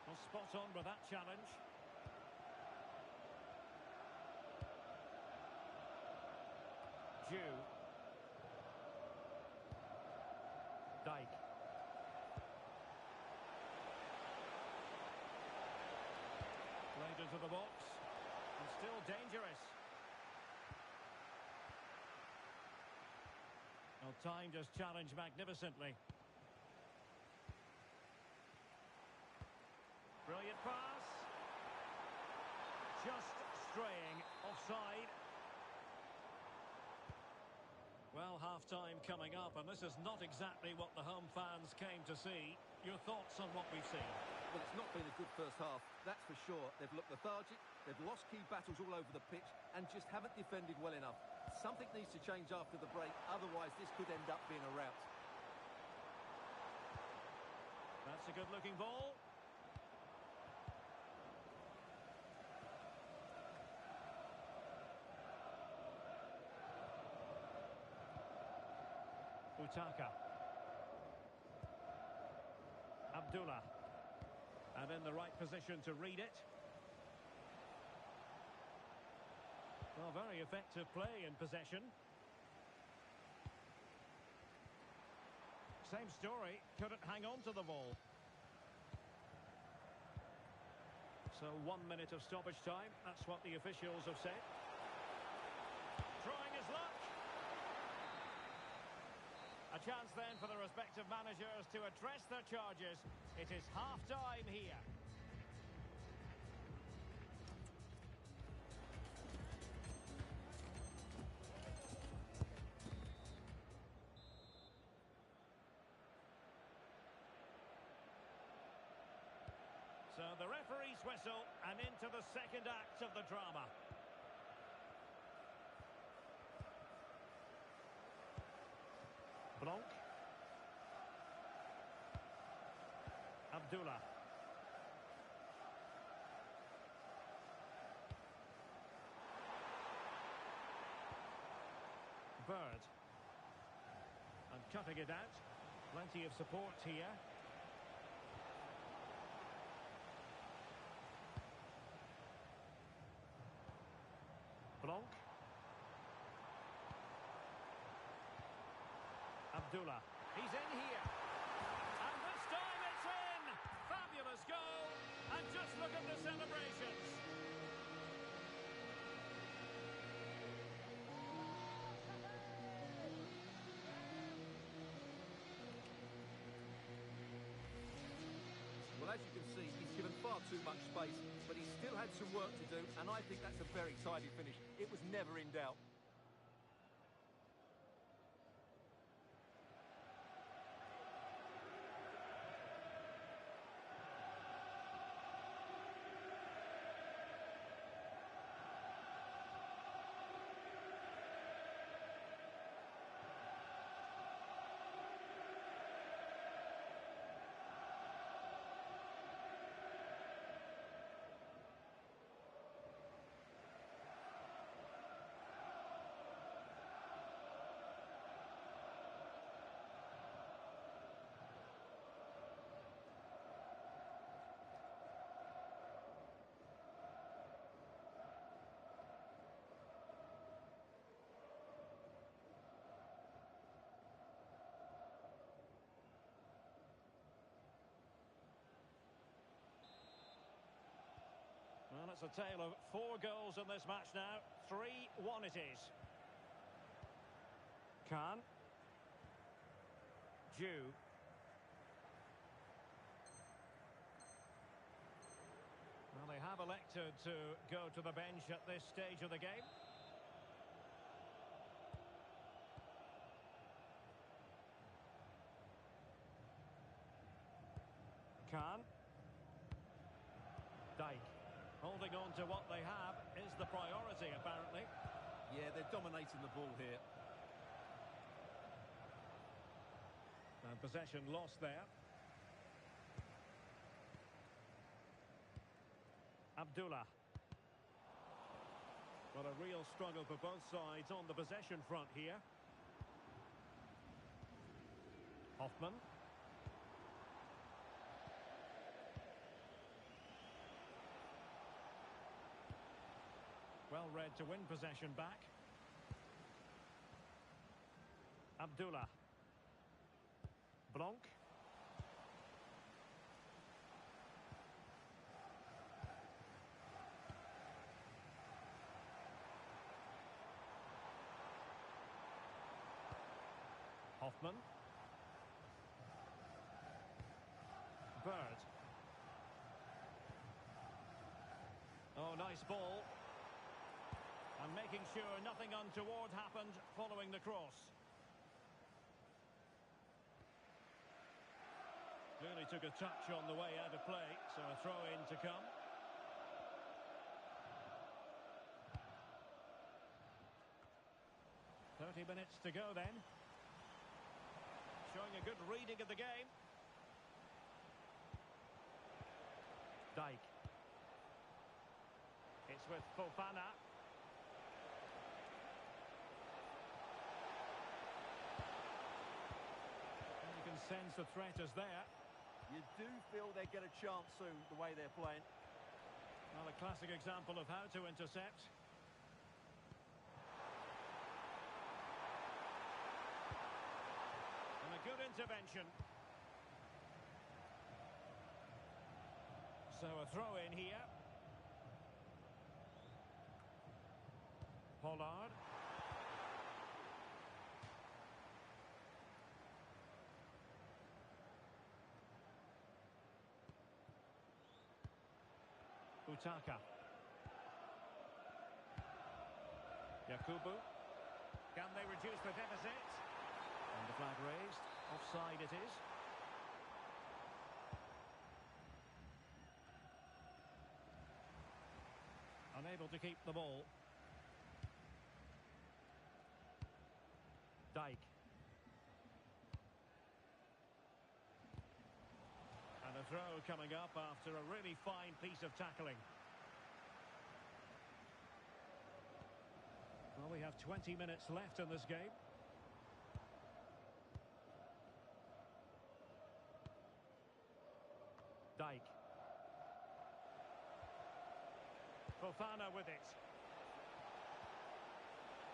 Well, spot on with that challenge. Jew. Dyke. Played into the box. And still dangerous. Well, timed his challenge magnificently. Brilliant pass. Just straying offside. Well, half-time coming up, and this is not exactly what the home fans came to see. Your thoughts on what we've seen? Well, it's not been a good first half, that's for sure. They've looked lethargic, they've lost key battles all over the pitch, and just haven't defended well enough. Something needs to change after the break, otherwise this could end up being a rout. That's a good-looking ball. Utaka. Abdullah. And in the right position to read it. Well, very effective play in possession. Same story, couldn't hang on to the ball. So 1 minute of stoppage time, that's what the officials have said. Trying his luck. A chance then for the respective managers to address their charges. It is half-time here. So the referee's whistle and into the second act of the drama. Blanc. Abdullah. Bird. And cutting it out. Plenty of support here. Blanc. Abdullah. He's in here. And this time it's in! Fabulous goal. And just look at the celebrations. Well, as you can see, he's given far too much space, but he still had some work to do, and I think that's a very tidy finish. It was never in doubt. Well, it's a tale of 4 goals in this match now. 3-1 it is. Khan. Jew. Well, they have elected to go to the bench at this stage of the game. Khan. Dyke. Holding on to what they have is the priority, apparently. Yeah, they're dominating the ball here. And possession lost there. Abdullah. Well, a real struggle for both sides on the possession front here. Hoffman. well read to win possession back. Abdullah. Blanc. Hoffman. Bird. Oh, nice ball. And making sure nothing untoward happened following the cross. Clearly took a touch on the way out of play, so a throw-in to come. "30 minutes to go then. Showing a good reading of the game. Dijk. It's with Fofana. And you can sense the threat is there. You do feel they get a chance soon, the way they're playing. Well, a classic example of how to intercept. And a good intervention. So a throw in here. Pollard. Utaka. Yakubu. Can they reduce the deficit? And the flag raised. Offside it is. Unable to keep the ball. Dijk. And a throw coming up after a really fine piece of tackling. Well, we have 20 minutes left in this game. Dijk. Fofana with it.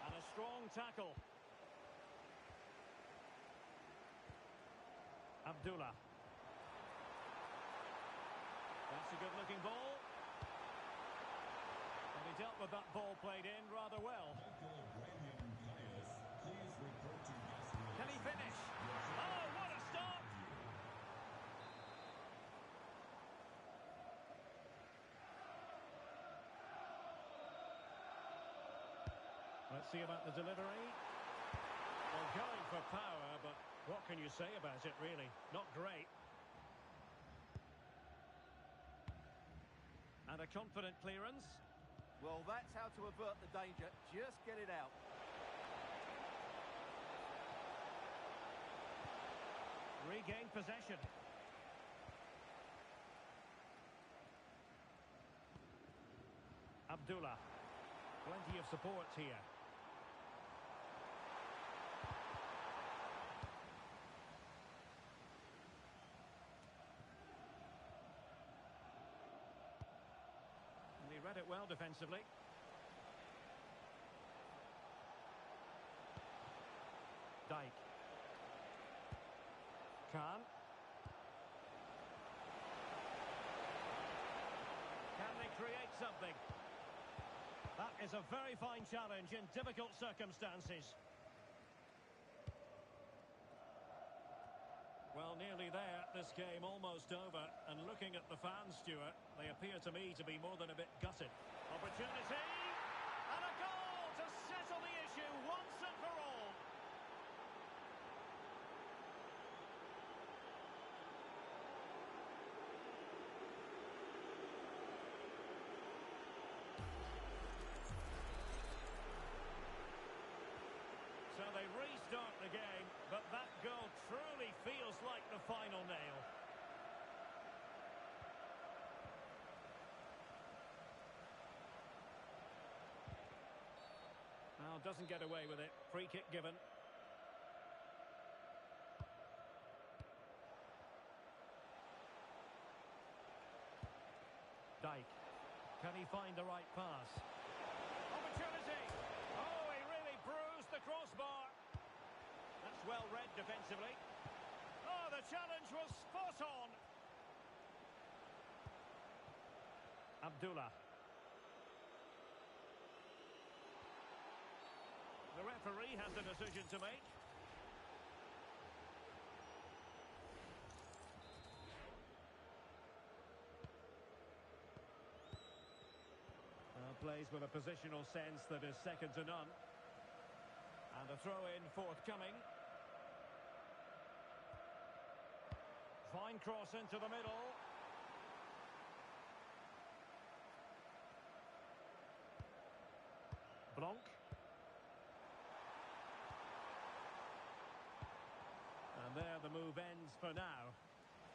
And a strong tackle. Abdullah. That's a good-looking ball. And he dealt with that ball played in rather well. Can he finish? Oh, what a start! Let's see about the delivery. Well, going for power, but what can you say about it, really? Not great. And a confident clearance. Well, that's how to avert the danger. Just get it out. Regain possession. Abdullah. Plenty of support here. And he read it well defensively. Dijk. Khan. Can they create something? That is a very fine challenge in difficult circumstances. Well, nearly there. This game almost over. And looking at the fans, Stuart, they appear to me to be more than a bit gutted. Opportunity! And a goal to settle the issue once and for all. So they restart the game, but that goal truly feels like the final nail. Now doesn't get away with it. Free kick given. Dijk. Can he find the right pass? opportunity. Oh, he really bruised the crossbar. That's well read defensively. Oh, the challenge was spot on. Abdullah. The referee has a decision to make. Plays with a positional sense that is second to none. And a throw-in forthcoming. Fine cross into the middle. Blanc. And there the move ends for now.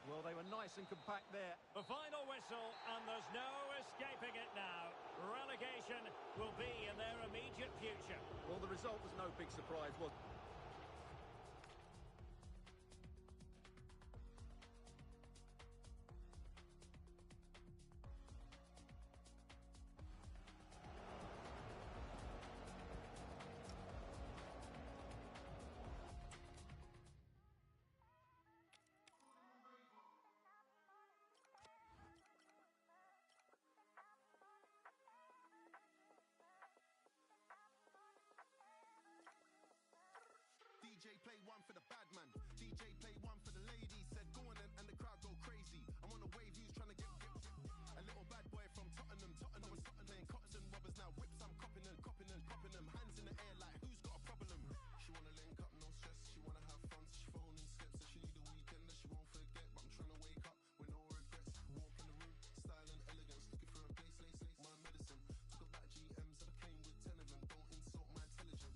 Well, they were nice and compact there. The final whistle, and there's no escaping it now. Relegation will be in their immediate future. Well, the result was no big surprise, was it? DJ play one for the bad man. DJ play one for the ladies. Said go on and the crowd go crazy. I'm on a wave, who's trying to get a little bad boy from Tottenham. Tottenham was Tottenham. Cottons and robbers now whips. I'm copping them, copping them, copping them. Hands in the air like who's got a problem? She wanna link up, no stress. She wanna have fun, so she phoning slips. So she need a weekend that she won't forget. But I'm trying to wake up with no regrets. Walk in the room, style and elegance. Looking for a place, lace, my medicine. Took a back GMs and I came with 10 of them. Don't insult my intelligence.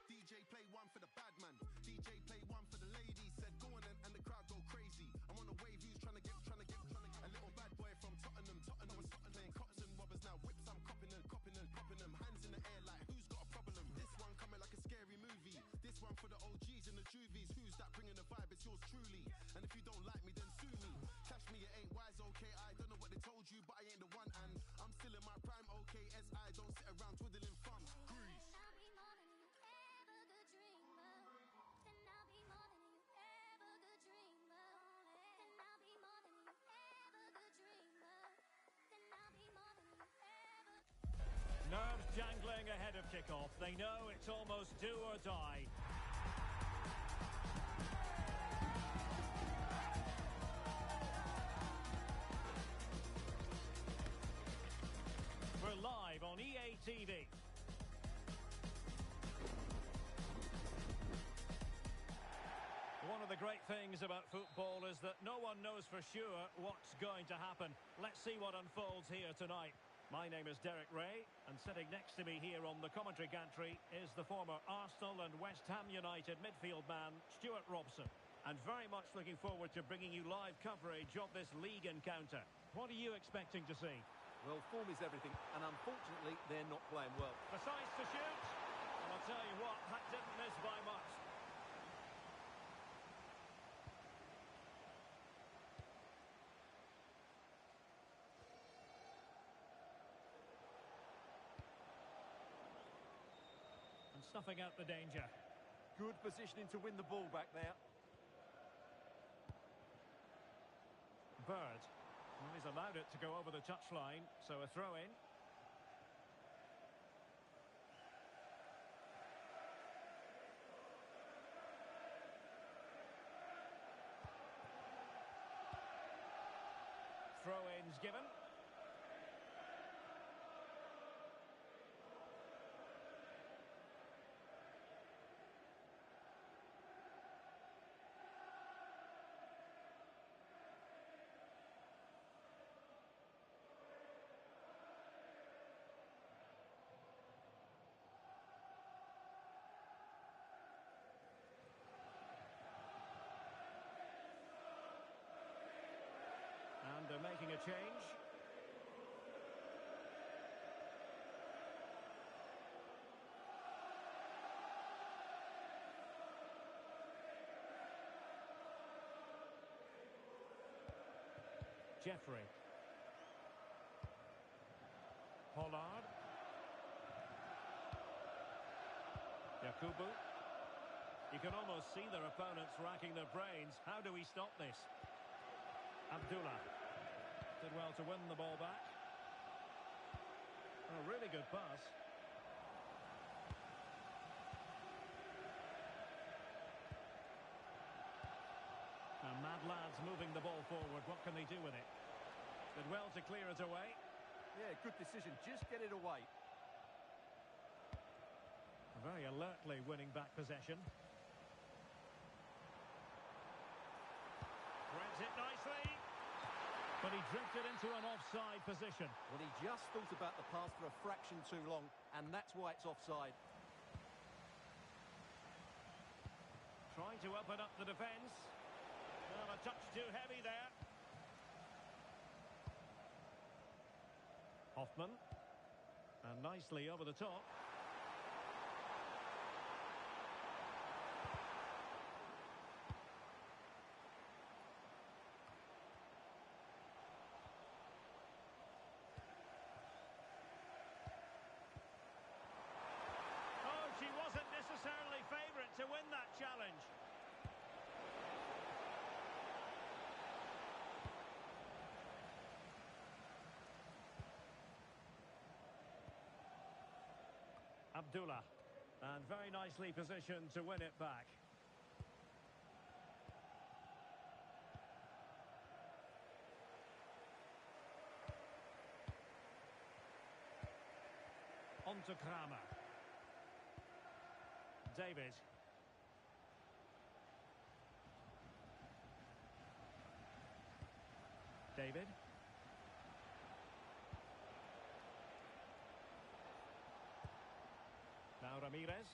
DJ play one for the bad man. DJ play one for the ladies. Said go on and the crowd go crazy. I'm on a wave, who's trying to get a little bad boy from Tottenham. Tottenham was Tottenham. Cottons and robbers now whips. I'm copping them, copping them, copping them. Hands in the air like who's got a problem? This one coming like a scary movie. This one for the OGs and the juvies. Who's that bringing the vibe? It's yours truly. And if you don't like me, then sue me. Cash me, it ain't wise, okay. I don't know what they told you, but I ain't the one. And I'm still in my prime, okay. SI don't sit around twiddling thumbs. Grease. Nerves jangling ahead of kickoff. They know it's almost do or die. We're live on EA TV. One of the great things about football is that no one knows for sure what's going to happen. Let's see what unfolds here tonight. My name is Derek Ray, and sitting next to me here on the commentary gantry is the former Arsenal and West Ham United midfield man, Stuart Robson. And very much looking forward to bringing you live coverage of this league encounter. What are you expecting to see? Well, form is everything, and unfortunately, they're not playing well. Precise to shoot, and I'll tell you what, that didn't miss by much. And snuffing out the danger. Good positioning to win the ball back there. Bird. Well, he's allowed it to go over the touchline, so a throw-in. Throw-ins given. And they're making a change. Jeffrey. Pollard. Yakubu. You can almost see their opponents racking their brains. How do we stop this? Abdullah. Did well to win the ball back. A really good pass. And mad lads moving the ball forward. What can they do with it? Did well to clear it away. Yeah, good decision. Just get it away. Very alertly winning back possession. Threads it nicely. But he drifted into an offside position. Well, he just thought about the pass for a fraction too long, and that's why it's offside. Trying to open up the defence. Well, a touch too heavy there. Hoffman. And nicely over the top. Oh, she wasn't necessarily favourite to win that challenge. Abdullah, and very nicely positioned to win it back. On to Kramer. David. David. Now Ramirez.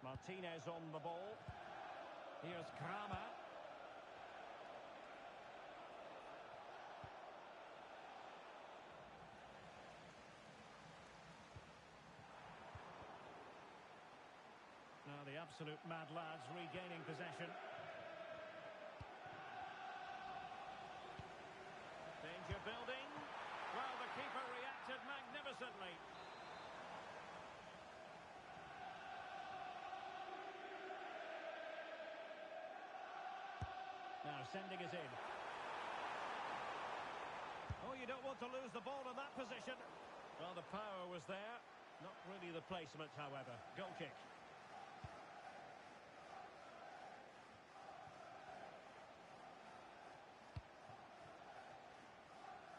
Martinez on the ball. Here's Kramer. Now the absolute mad lads regaining possession. Danger building. Well, the keeper reacted magnificently. Now sending it in. Oh, you don't want to lose the ball in that position. Well, the power was there. Not really the placement, however. Goal kick.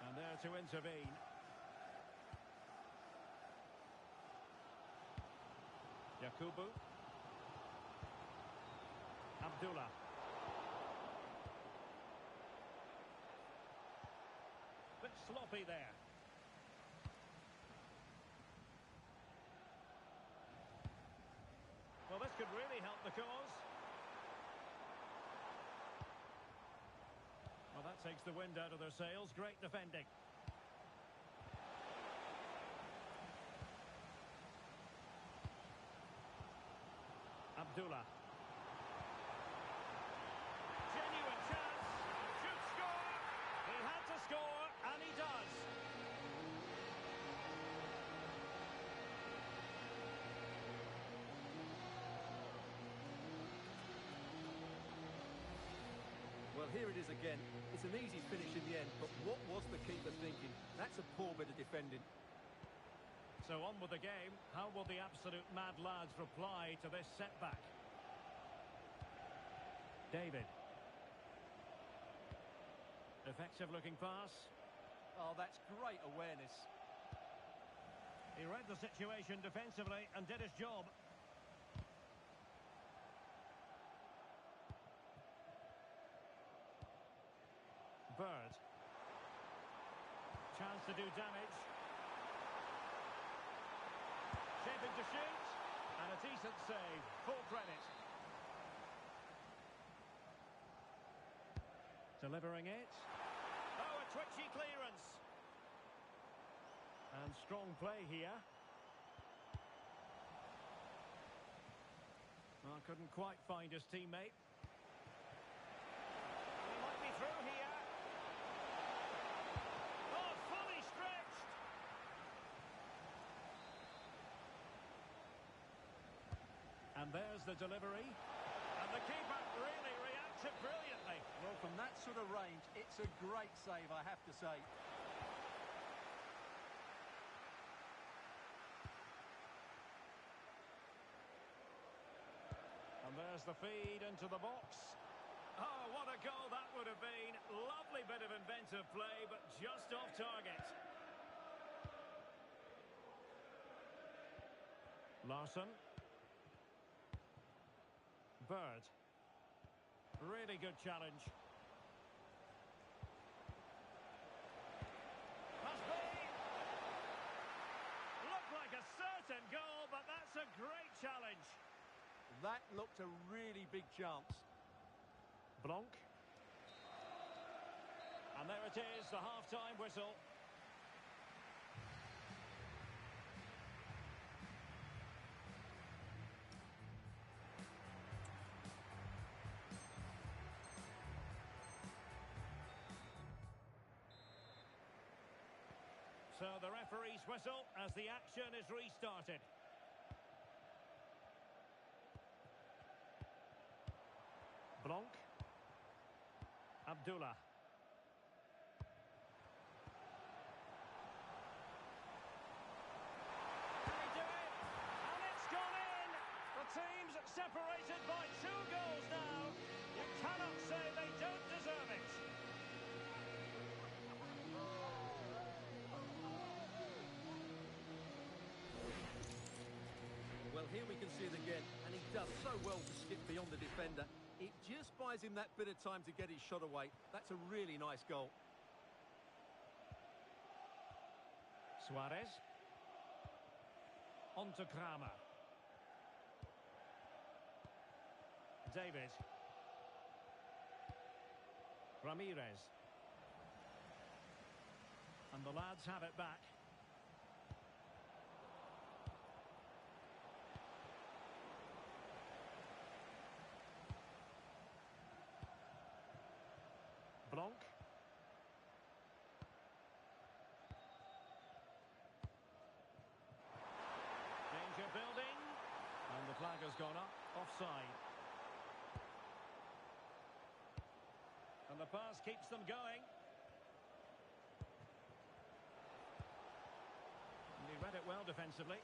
And there to intervene. Yakubu. Abdullah. Bit sloppy there. Well, this could really help the cause. Well, that takes the wind out of their sails. Great defending. Abdullah. Genuine chance. Should score. He had to score, and he does. Well, here it is again. It's an easy finish in the end, but what was the keeper thinking? That's a poor bit of defending. So on with the game. How will the absolute mad lads reply to this setback? David. Effective looking pass. Oh, that's great awareness. He read the situation defensively and did his job. Bird. Chance to do damage. Shaping to shoot. And a decent save. Full credit. Delivering it. Oh, a twitchy clearance. And strong play here. Oh, couldn't quite find his teammate. He might be through here. Oh, fully stretched. And there's the delivery. And the keeper really reacted brilliantly. Well, from that sort of range, it's a great save, I have to say. And there's the feed into the box. Oh, what a goal that would have been. Lovely bit of inventive play, but just off target. Larson. Bird. Really good challenge. Must be. Looked like a certain goal, but that's a great challenge. That looked a really big chance. Blanc. And there it is, the half-time whistle. So the referee's whistle as the action is restarted. Blanc. Abdullah. Can he do it? And it's gone in! The team's separated by 2 goals now. You cannot say they don't deserve it. Well, here we can see it again, and he does so well to skip beyond the defender. It just buys him that bit of time to get his shot away. That's a really nice goal. Suarez. On to Kramer. David. Ramirez. And the lads have it back. Blanc. Danger building. And the flag has gone up. Offside. And the pass keeps them going. And he read it well defensively.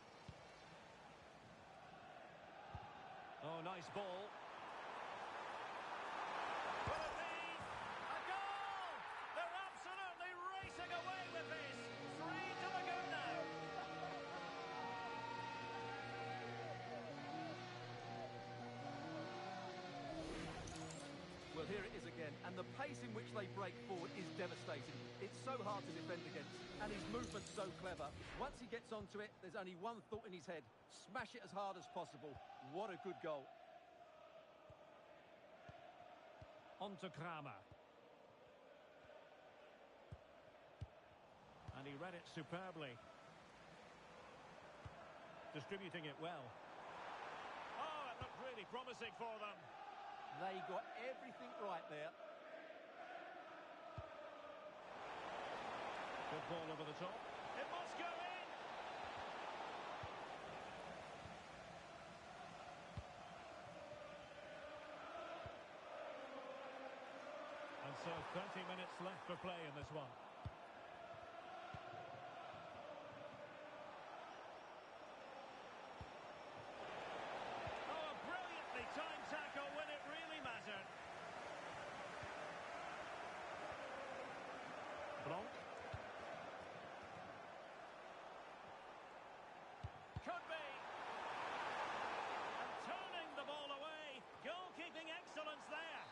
Oh, nice ball. Will it be a goal? They're absolutely racing away with this. 3 to the go now. Well, here it is again, and the pace in which they break forward is devastating. It's so hard to defend against, and his movement's so clever. Once he gets onto it, there's only one thought in his head: smash it as hard as possible. What a good goal. On to Kramer. And he read it superbly. Distributing it well. Oh, it looked really promising for them. They got everything right there. Good ball over the top. It must go in! And so 30 minutes left for play in this one. Oh, a brilliantly timed tackle when it really mattered. Blanc. Could be. And turning the ball away. Goalkeeping excellence there.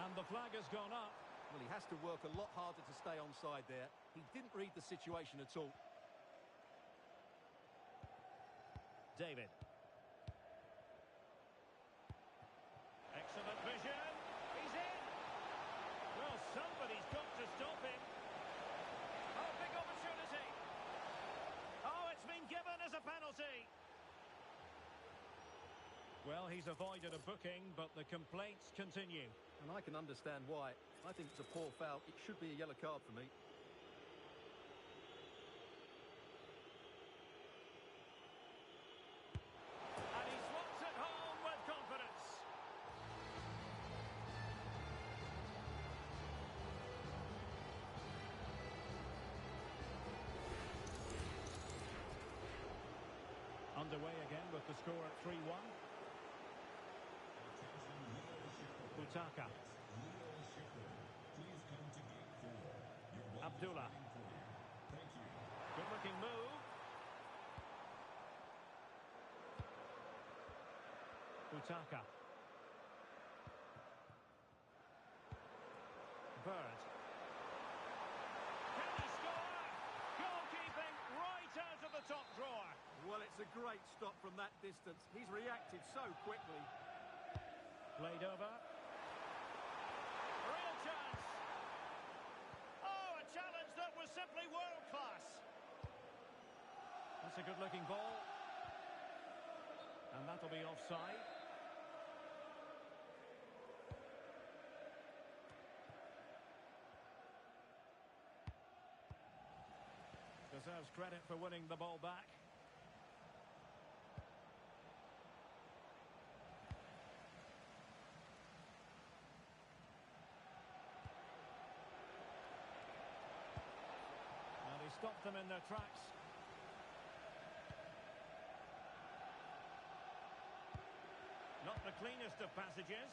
And the flag has gone up. Well, he has to work a lot harder to stay onside there. He didn't read the situation at all. David. Excellent vision. He's in. Well, somebody's got to stop him. Oh, big opportunity. Oh, it's been given as a penalty. Well, he's avoided a booking, but the complaints continue. And I can understand why. I think it's a poor foul. It should be a yellow card for me. And he swats it home with confidence. Underway again with the score at 3-1. Utaka. Abdullah. Good looking move. Utaka. Bird. Can he score? Goalkeeping right out of the top drawer. Well, it's a great stop from that distance. He's reacted so quickly. Played over. Real chance. Oh, a challenge that was simply world class. That's a good looking ball. And that'll be offside. Deserves credit for winning the ball back. And he stopped them in their tracks. Not the cleanest of passages.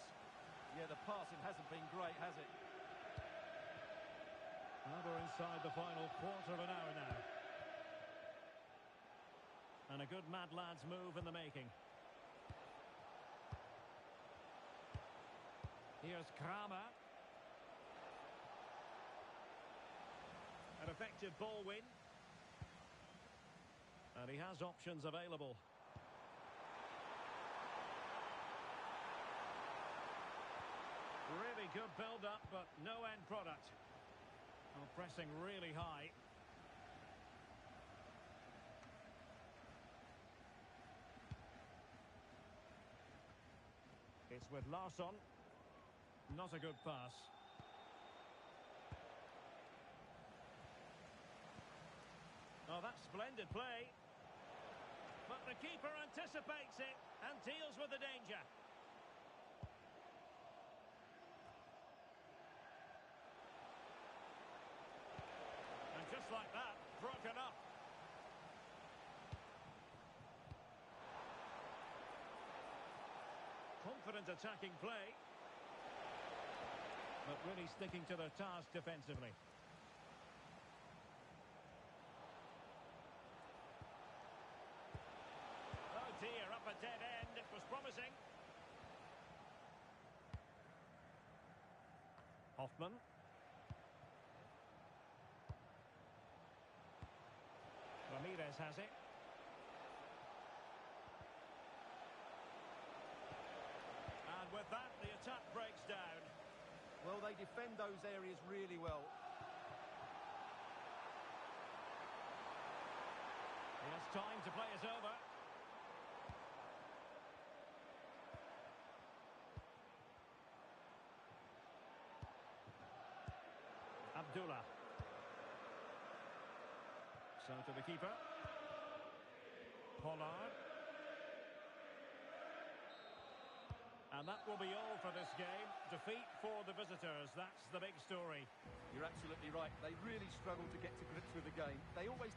Yeah, the passing hasn't been great, has it? Well, we're inside the final quarter of an hour now. And a good Mad Lads move in the making. Here's Kramer. An effective ball win. And he has options available. Really good build-up, but no end product. Well, pressing really high. It's with Larsson. Not a good pass. Oh, that's splendid play. But the keeper anticipates it and deals with the danger. And just like that, broken up. Confident attacking play. But really sticking to their task defensively. Oh dear, up a dead end. It was promising. Hoffman. Ramirez has it. And with that, the attack breaks down. Well, they defend those areas really well. He has time to play it over. Abdullah. So to the keeper. Pollard. And that will be all for this game. Defeat for the visitors. That's the big story. You're absolutely right. They really struggle to get to grips with the game. They always...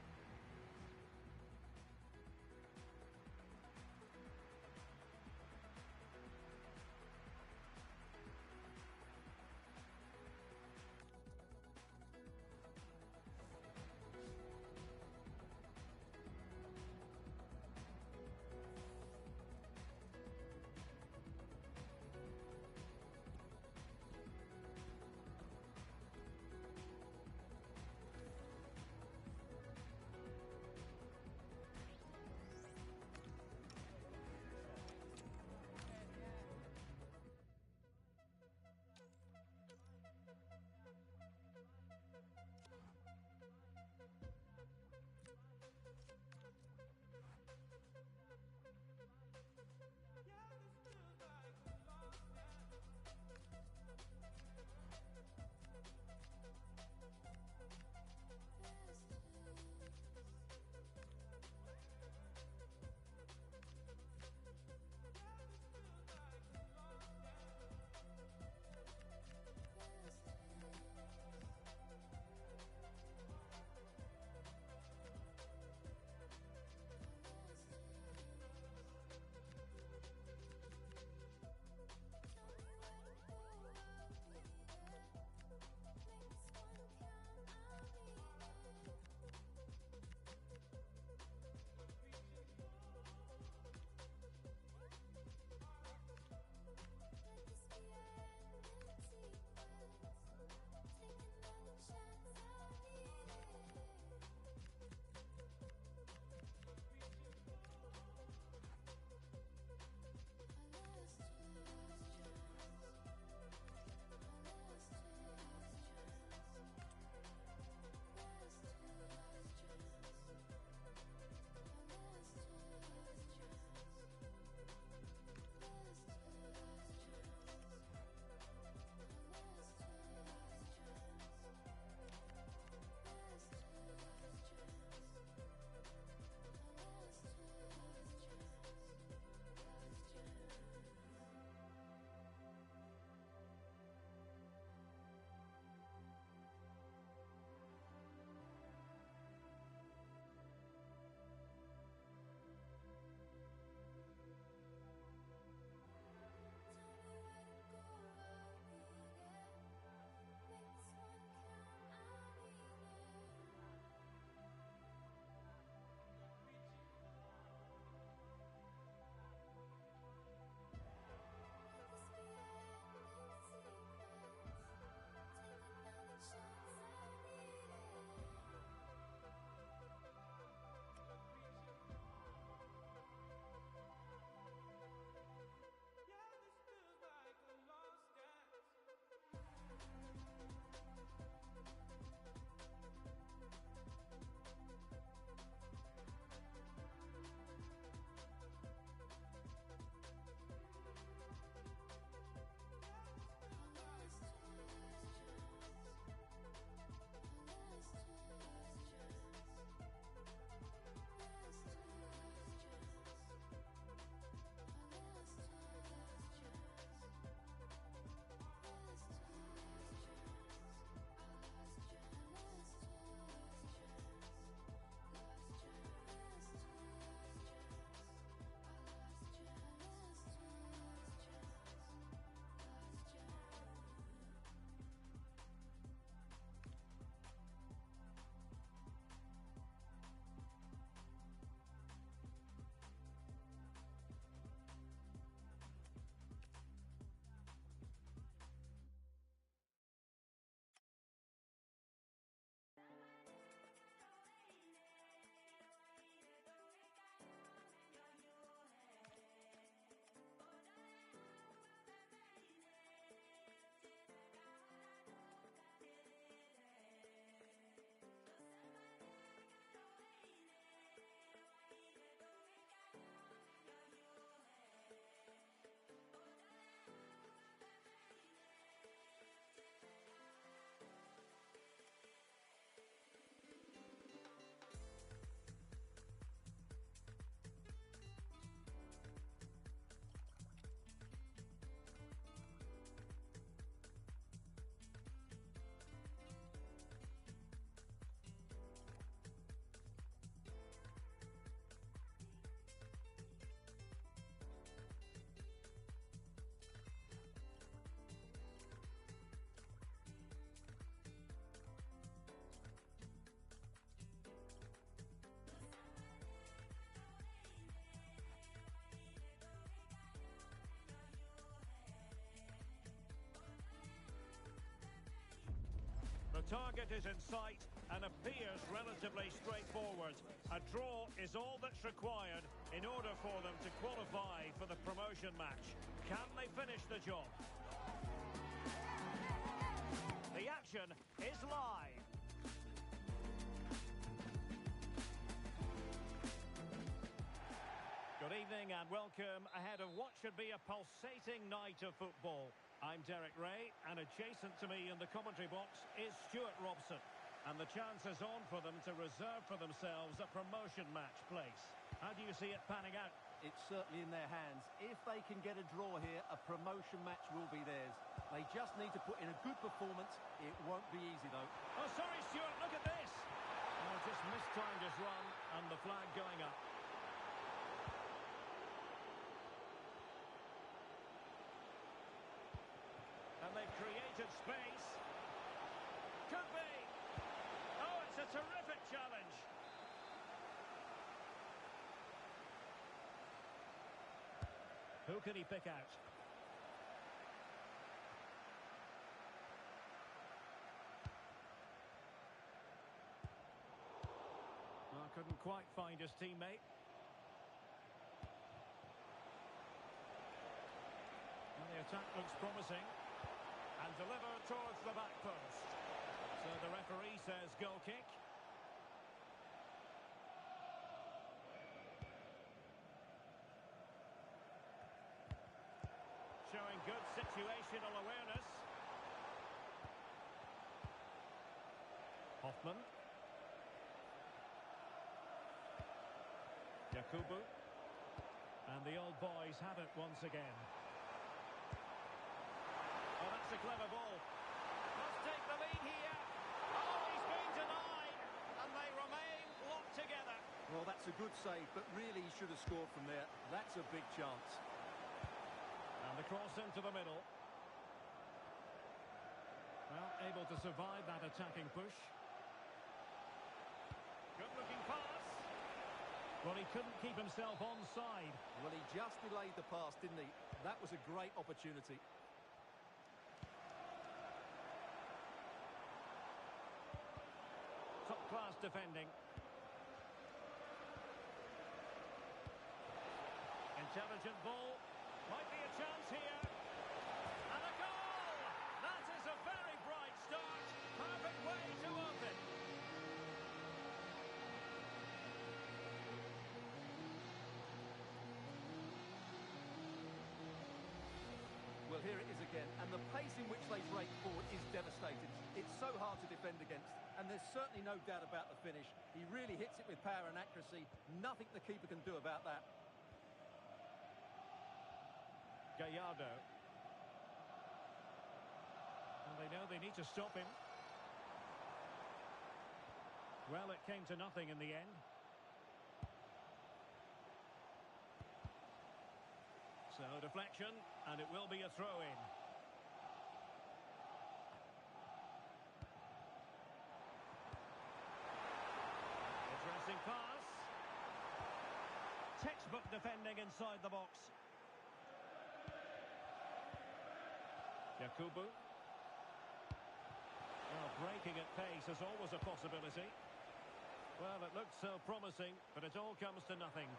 target is in sight and appears relatively straightforward. A draw is all that's required in order for them to qualify for the promotion match. Can they finish the job? The action is live. Good evening and welcome ahead of what should be a pulsating night of football. I'm Derek Ray, and adjacent to me in the commentary box is Stuart Robson. And the chance is on for them to reserve for themselves a promotion match place. How do you see it panning out? It's certainly in their hands. If they can get a draw here, a promotion match will be theirs. They just need to put in a good performance. It won't be easy, though. Oh, sorry, Stuart, look at this. Oh, just mistimed his run and the flag going up. And they've created space. Could be. Oh, it's a terrific challenge. Who can he pick out? Well, couldn't quite find his teammate. And the attack looks promising. And delivered towards the back post. So the referee says goal kick. Showing good situational awareness. Hoffman. Yakubu. And the old boys have it once again. Oh, that's a clever ball. Must take the lead here. Oh, he's been denied. And they remain locked together. Well, that's a good save, but really he should have scored from there. That's a big chance. And the cross into the middle. Well, able to survive that attacking push. Good-looking pass. Well, he couldn't keep himself onside. Well, he just delayed the pass, didn't he? That was a great opportunity. Top-class defending. Intelligent ball. Might be a chance here. And a goal! That is a very bright start. Perfect way to open. Well, here it is again, and the pace in which they break forward is devastating. It's so hard to defend against, and there's certainly no doubt about the finish. He really hits it with power and accuracy. Nothing the keeper can do about that. Gallardo. And they know they need to stop him. Well, it came to nothing in the end. So, deflection, and it will be a throw-in. Addressing pass. Textbook defending inside the box. Yakubu. Well, breaking at pace is always a possibility. Well, it looked so promising, but it all comes to nothing.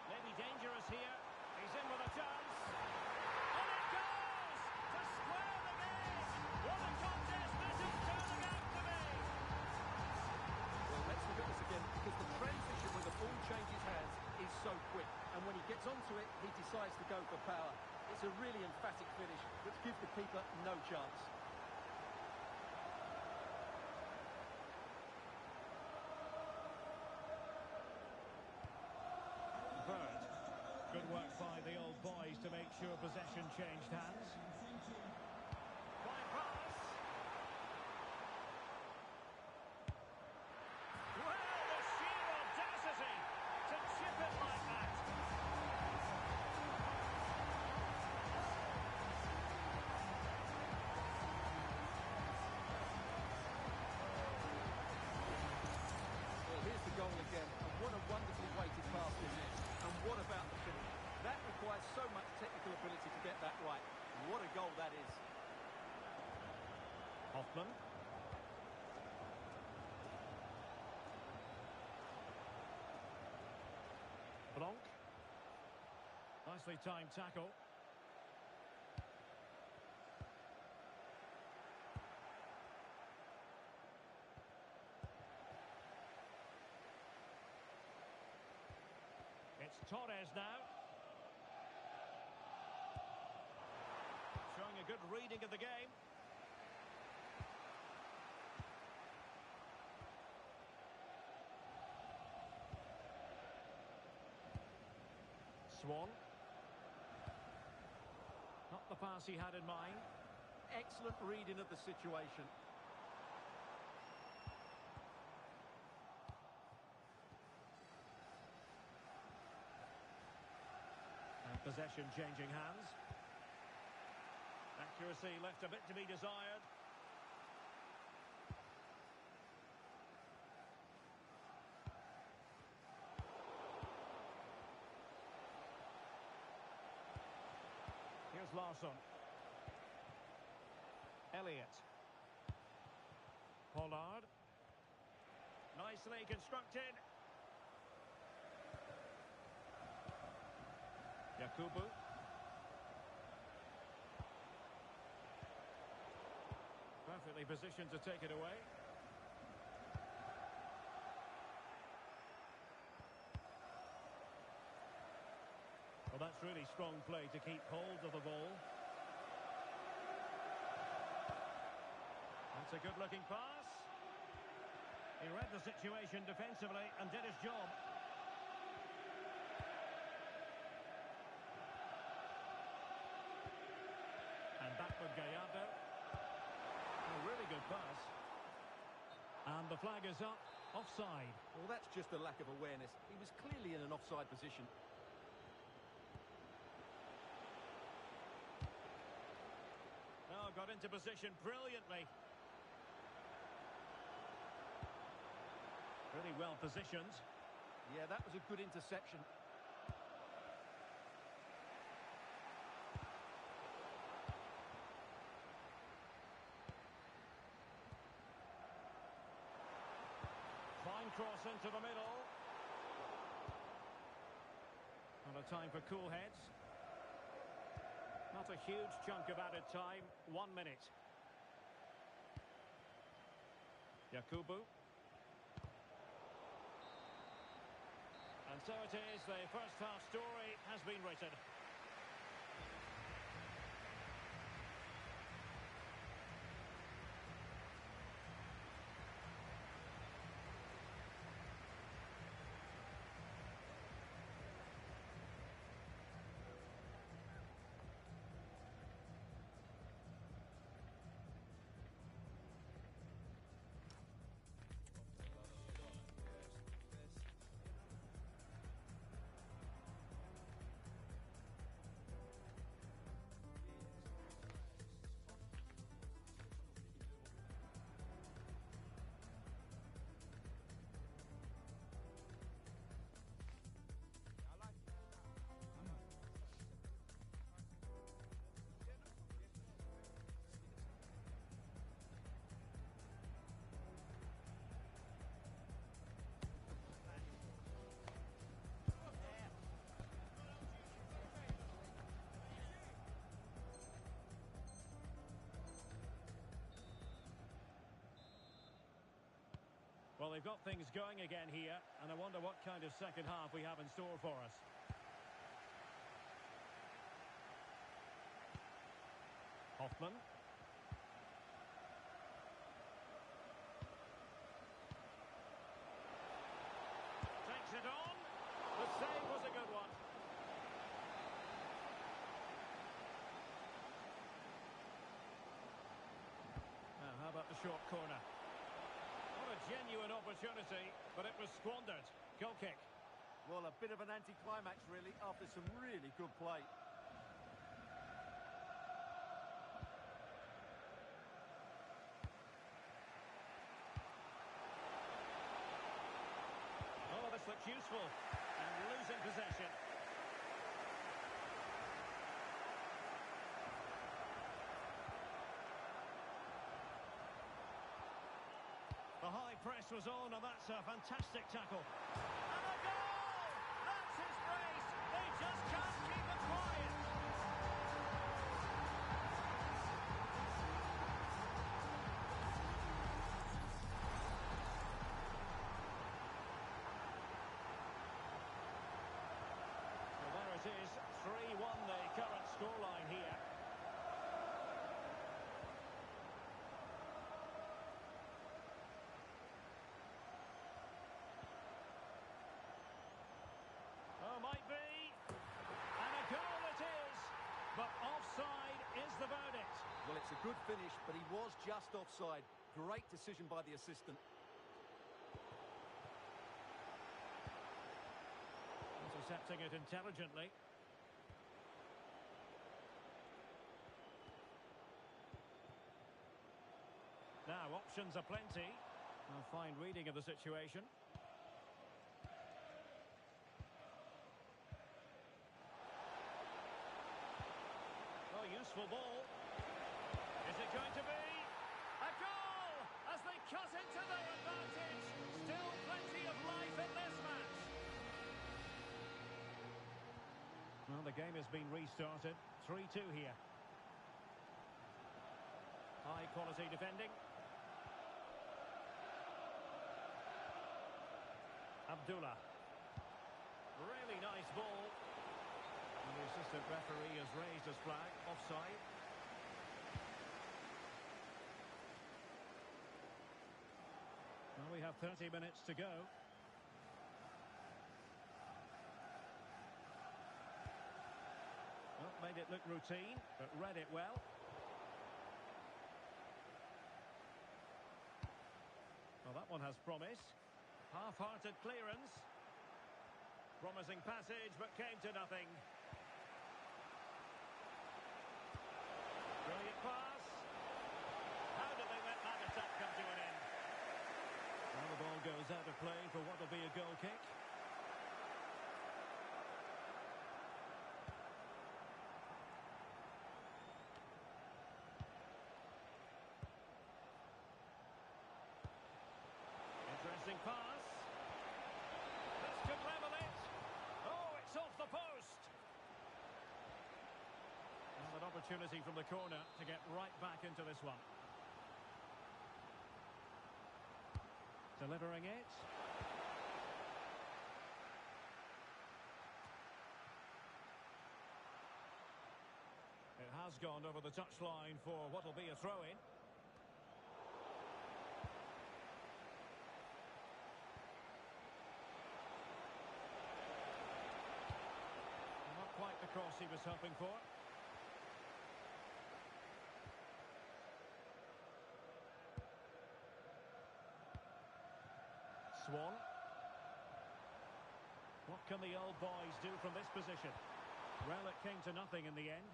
Maybe dangerous here. He's in with a chance. And it goes! To square the game! What a contest this is turning out to be! Well, let's look at this again, because the transition when the ball changes hands is so quick. And when he gets onto it, he decides to go for power. It's a really emphatic finish, which gives the keeper no chance. Bird. Good work by the old boys to make sure possession changed hands. Fine pass. Well, the sheer audacity to chip it like that. Well, here's the goal again, and what a wonderfully weighted pass this is. And what about the finish? That requires so much technical ability to get that right. What a goal Hoffman. Blanc. Nicely timed tackle. It's Torres now. Showing a good reading of the game. Swan. Not the pass he had in mind. Excellent reading of the situation. And possession changing hands. Accuracy left a bit to be desired. Here's Larsson. Elliott. Pollard. Nicely constructed. Yakubu. Perfectly positioned to take it away. Well, that's really strong play to keep hold of the ball. That's a good-looking pass. He read the situation defensively and did his job. And back with Gallardo. A really good pass. And the flag is up. Offside. Well, that's just a lack of awareness. He was clearly in an offside position. Oh, got into position brilliantly. Really well positioned. Yeah, that was a good interception. Fine cross into the middle. Not a time for cool heads. Not a huge chunk of added time. 1 minute. Yakubu. And so it is, the first half story has been written. Well, they've got things going again here, and I wonder what kind of second half we have in store for us. Hoffman. Takes it on. The save was a good one. Now, how about the short corner? What a genuine opportunity, but it was squandered. Goal kick. Well, a bit of an anticlimax, really, after some really good play. Oh, this looks useful. And losing possession. The high press was on, and that's a fantastic tackle. And a goal! That's his brace. They just can't keep it quiet. Well, there it is. 3-1 the current scoreline here. Oh, might be. And a goal it is. But offside is the verdict. Well, it's a good finish, but he was just offside. Great decision by the assistant. Intercepting it intelligently. Now, options are plenty. A fine reading of the situation. Oh, useful ball. Is it going to be? A goal! As they cut into their advantage. Still plenty of life in this match. Well, the game has been restarted. 3-2 here. High quality defending. Abdullah. Really nice ball. And the assistant referee has raised his flag. Offside. Well, we have 30 minutes to go. Well, made it look routine, but read it well. Well, that one has promise. Half-hearted clearance. Promising passage, but came to nothing. Brilliant pass. How did they let that attack come to an end? Now the ball goes out of play for what will be a goal kick. Interesting pass. This could level it. Oh, it's off the post. And an opportunity from the corner to get right back into this one. Delivering it. It has gone over the touchline for what will be a throw-in. Not quite the cross he was hoping for. Swan. What can the old boys do from this position? Well, it came to nothing in the end.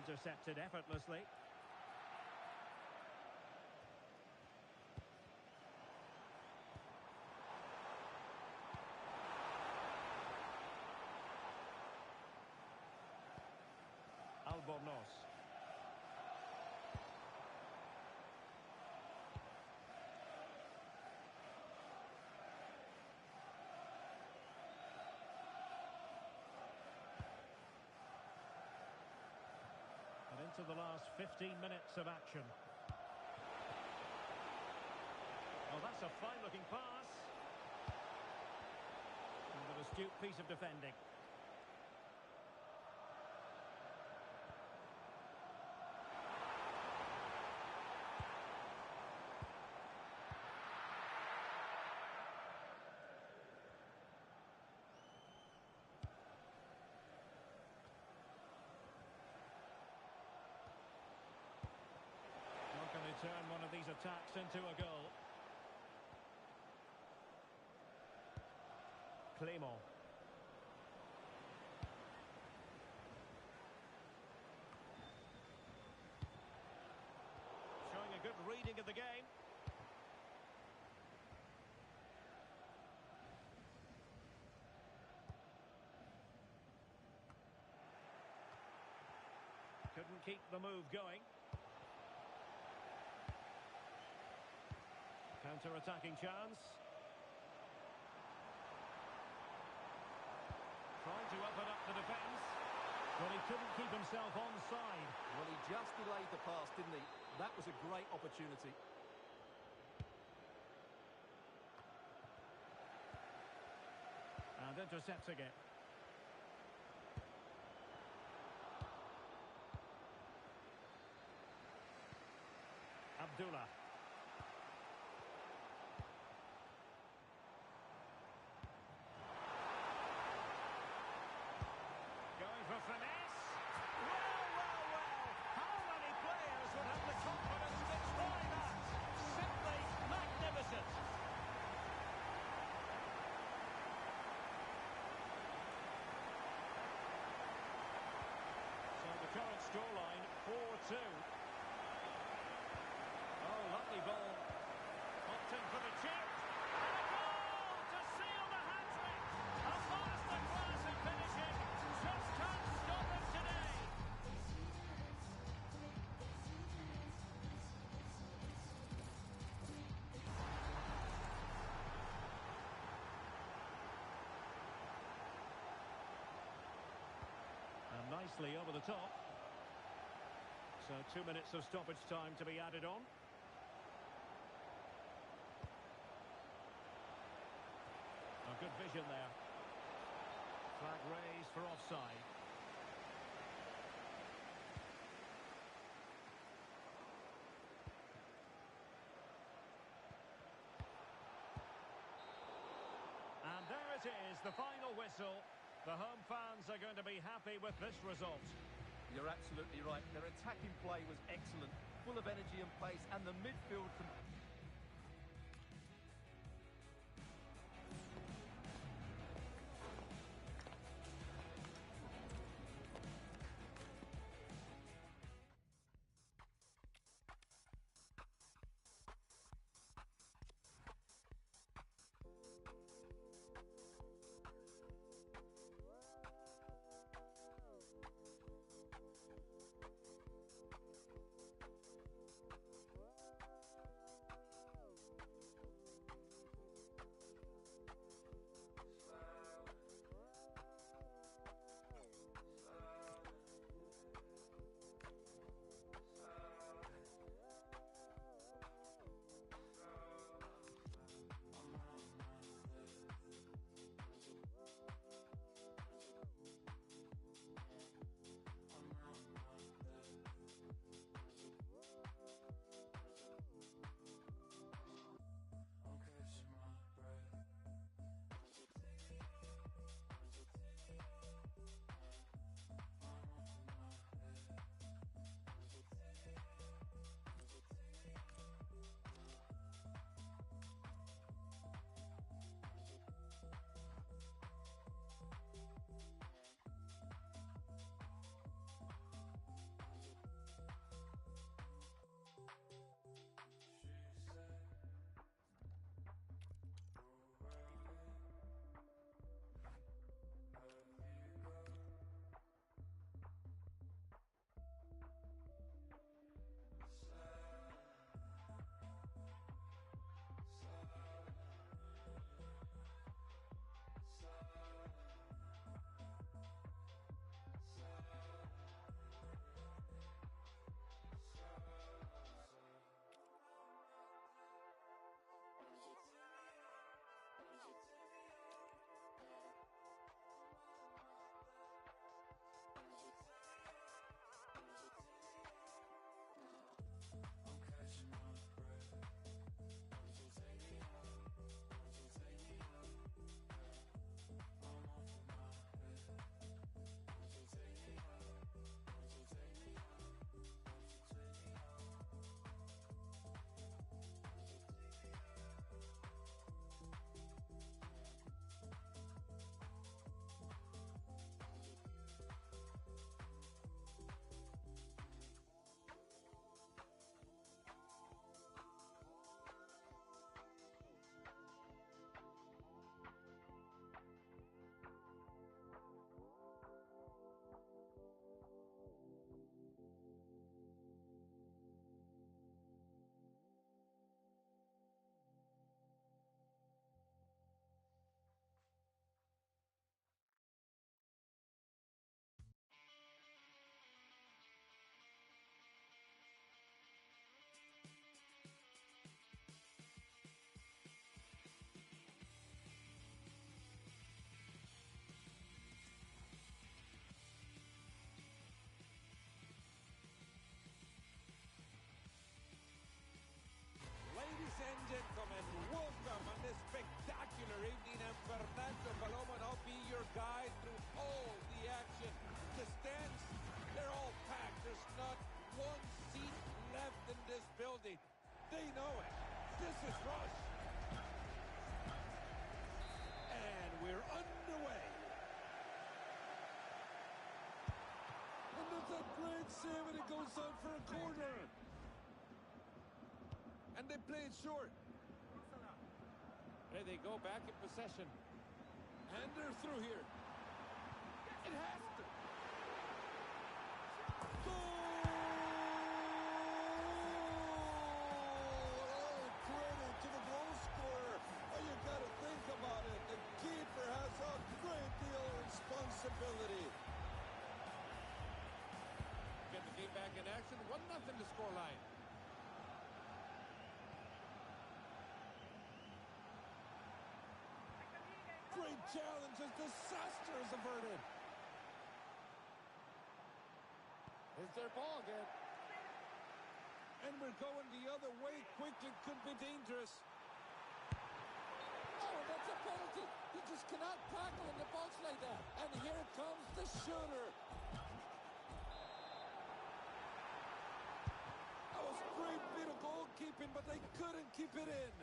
Intercepted effortlessly. Albornoz. And into the last 15 minutes of action. Well, that's a fine-looking pass. And an astute piece of defending. Can they turn one of these attacks into a goal? Clément. Showing a good reading of the game. keep the move going. Counter-attacking chance. Trying to open up the defence. Well, he couldn't keep himself onside. Well, he just delayed the pass, didn't he? That was a great opportunity. And intercepting it. Abdullah. Going for finesse. Well. How many players would have the confidence to try that? Simply magnificent. So the current scoreline, 4-2. Oh, lovely ball. Opting for the chip. And a goal to seal the hat-trick. A masterclass in finishing. Just can't stop it today. And nicely over the top. So 2 minutes of stoppage time to be added on. A good vision there. Flag raised for offside. And there it is, the final whistle. The home fans are going to be happy with this result. You're absolutely right. Their attacking play was excellent, full of energy and pace, and the midfield... guide through all the action. The stands, they're all packed. There's not one seat left in this building. They know it. This is Rush. And we're underway. And that's a great save, and it goes out for a corner. And they play it short. There they go, back in possession. And they're through here. It has to. Goal! All credit to the goal scorer. Oh, you got to think about it. The keeper has a great deal of responsibility. Get the game back in action. 1-0 the scoreline. Great challenge as disaster is averted. It's their ball again. And we're going the other way quickly. Could be dangerous. Oh, that's a penalty. You just cannot tackle in the box like that. And here comes the shooter. That was a great bit of goalkeeping, but they couldn't keep it in.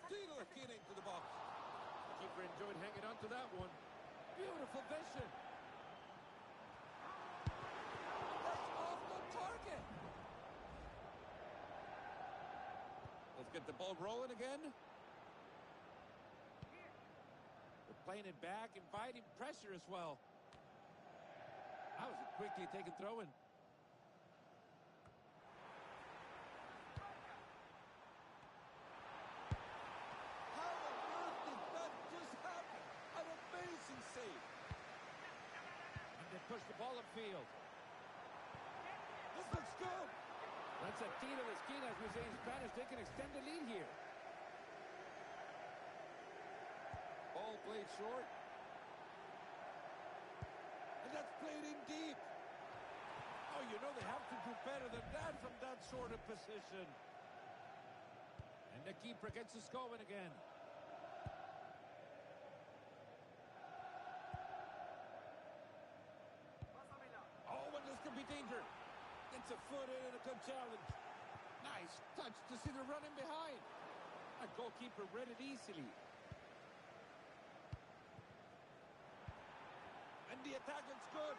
Steele getting into the box. The keeper enjoyed hanging on to that one. Beautiful vision. That's off the target. Let's get the ball rolling again. They're playing it back, inviting pressure as well. That was a quickly taken throw-in. Push the ball upfield. This looks good. That's a tiro de esquina, as we say in Spanish. They can extend the lead here. Ball played short. And that's played in deep. Oh, you know they have to do better than that from that sort of position. And the keeper gets us going again. Could be danger. It's a foot in and a good challenge. Nice touch to see the running behind. A goalkeeper read it easily. And the attack is good.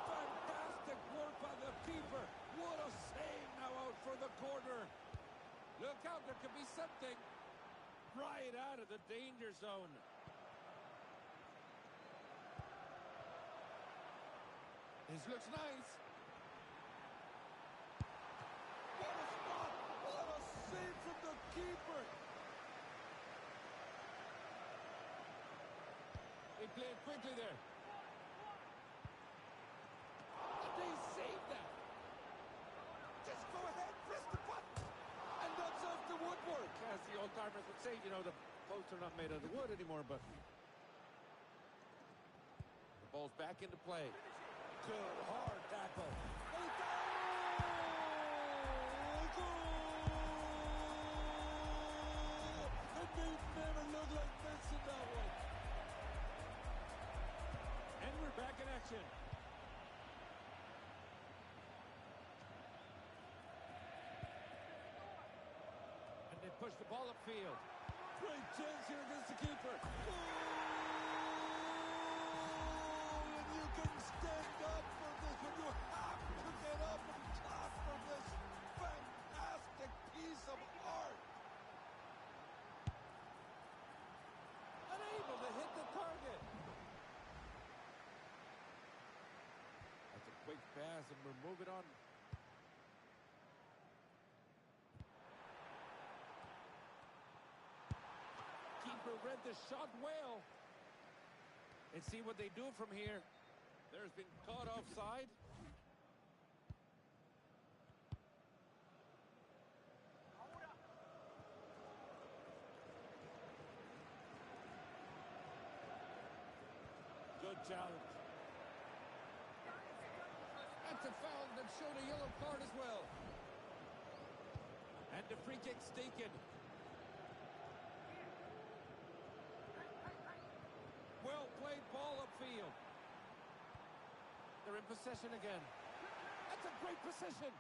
Fantastic work by the keeper. What a save now out for the corner. Look out, there could be something right out of the danger zone. This looks nice. What a spot! What a save from the keeper! They play it quickly there. And they saved that. Just go ahead, press the button. And that's off the woodwork. As the old timers would say, you know, the posts are not made out of wood anymore, but the ball's back into play. Good, hard tackle. And they never look like missing that one. And we're back in action. And they push the ball upfield. Great chance here against the keeper. And you can stand up for this when you have to get up and clap for this fantastic piece of art. Unable to hit the target. That's a quick pass and we're moving on. Keeper read the shot well. Let's see what they do from here. There's been caught offside. Good challenge. That's a foul that showed a yellow card as well. And the free kick's taken. They're in possession again. That's a great position.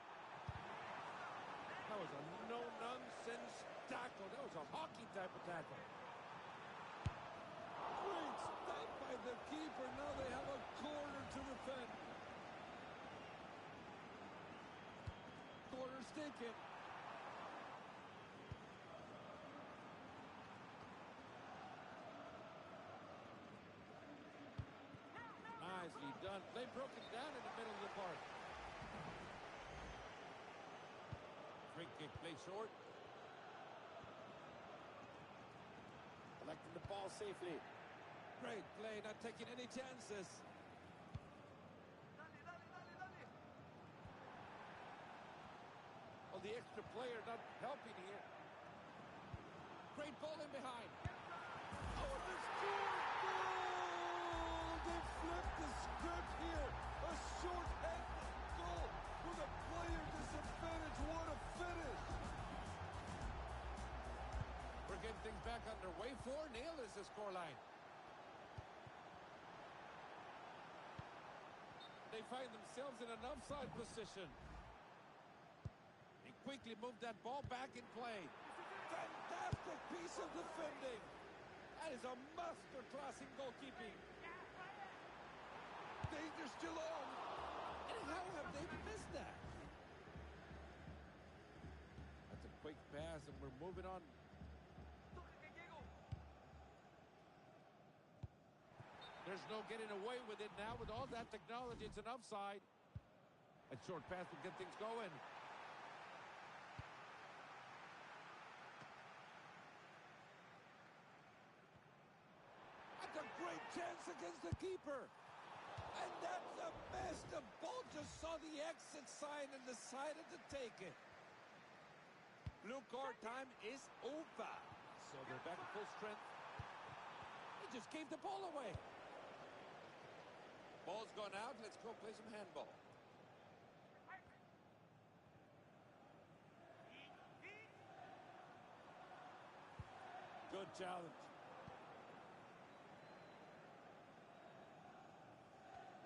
That was a no-nonsense tackle. That was a hockey type of tackle. Great stop by the keeper. Now they have a corner to defend. Corner's taken. Nicely done. They broke it down in the middle of the park. Free kick play short. Collecting the ball safely. Great play, not taking any chances. Well, the extra player not helping here. Great ball in behind. Oh, they scored! Goal! They flipped the script here. A short-handed goal with a player disadvantage. What a finish! We're getting things back underway. 4-0 is the scoreline. They find themselves in an offside position. They quickly moved that ball back in play. Fantastic piece of defending. That is a masterclass in goalkeeping. Danger still on. And how have they missed that? That's a quick pass, and we're moving on. There's no getting away with it now. With all that technology, it's an offside. A short pass will get things going. That's a great chance against the keeper. And that's a miss. The ball just saw the exit sign and decided to take it. Blue card time is over. So they're back at full strength. He just gave the ball away. Ball's gone out. Let's go play some handball. Good challenge.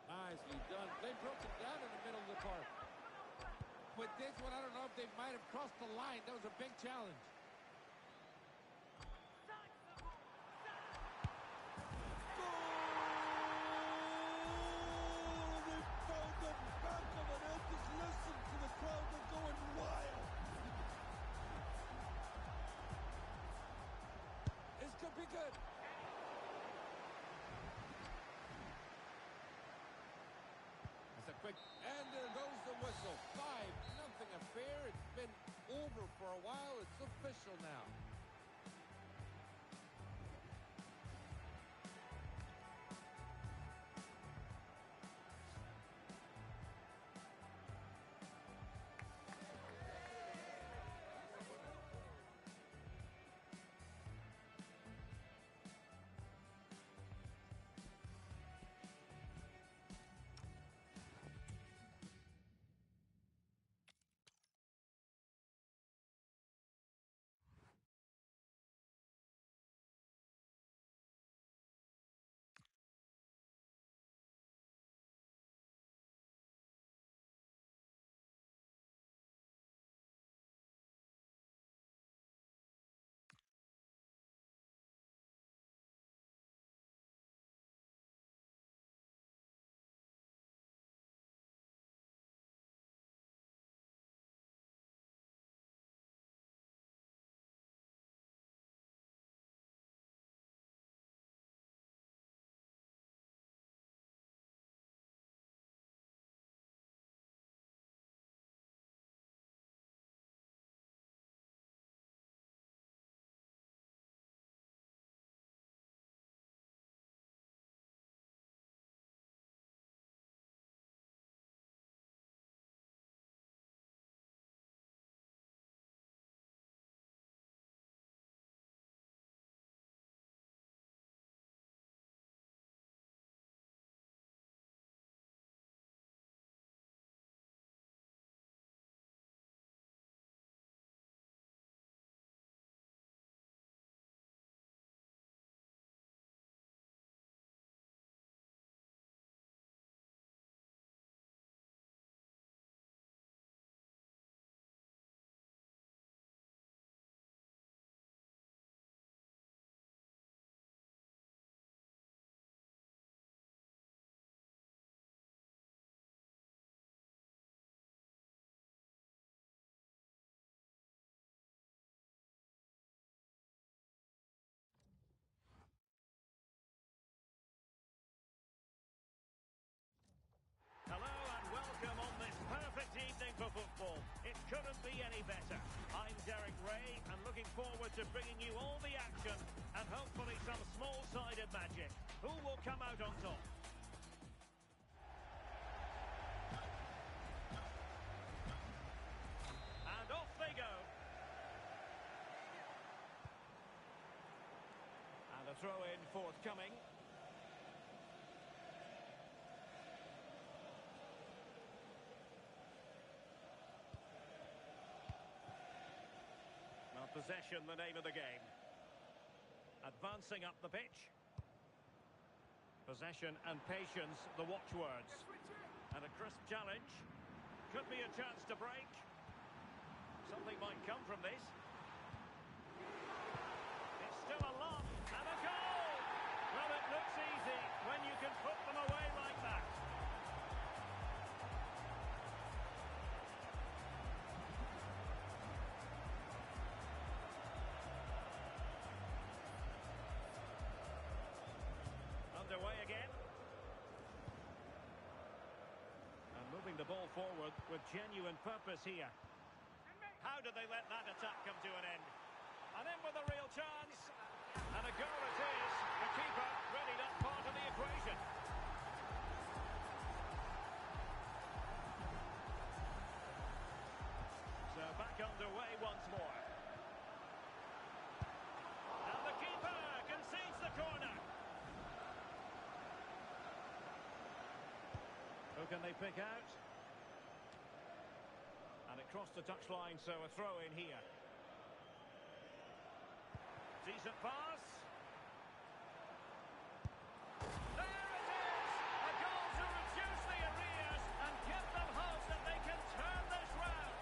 Nicely done. They broke it down in the middle of the park. With this one, I don't know if they might have crossed the line. That was a big challenge. Could be good. That's a quick, and there goes the whistle. 5-0 affair. It's been over for a while. It's official now. forward to bringing you all the action and hopefully some small-sided magic. Who will come out on top? And off they go. And a throw-in forthcoming. Well, possession, the name of the game. Advancing up the pitch. Possession and patience, the watchwords. And a crisp challenge. Could be a chance to break. Something might come from this. It's still a lob. And a goal! Well, it looks easy when you can put them away like that. Underway again. And moving the ball forward with genuine purpose here. How did they let that attack come to an end? And in with a real chance. And a goal it is. The keeper readied up part of the equation. So back underway once more. And the keeper concedes the corner. Who can they pick out? And it crossed the touchline, so a throw in here. Decent pass. There it is! A goal to reduce the arrears and give them hope that they can turn this round.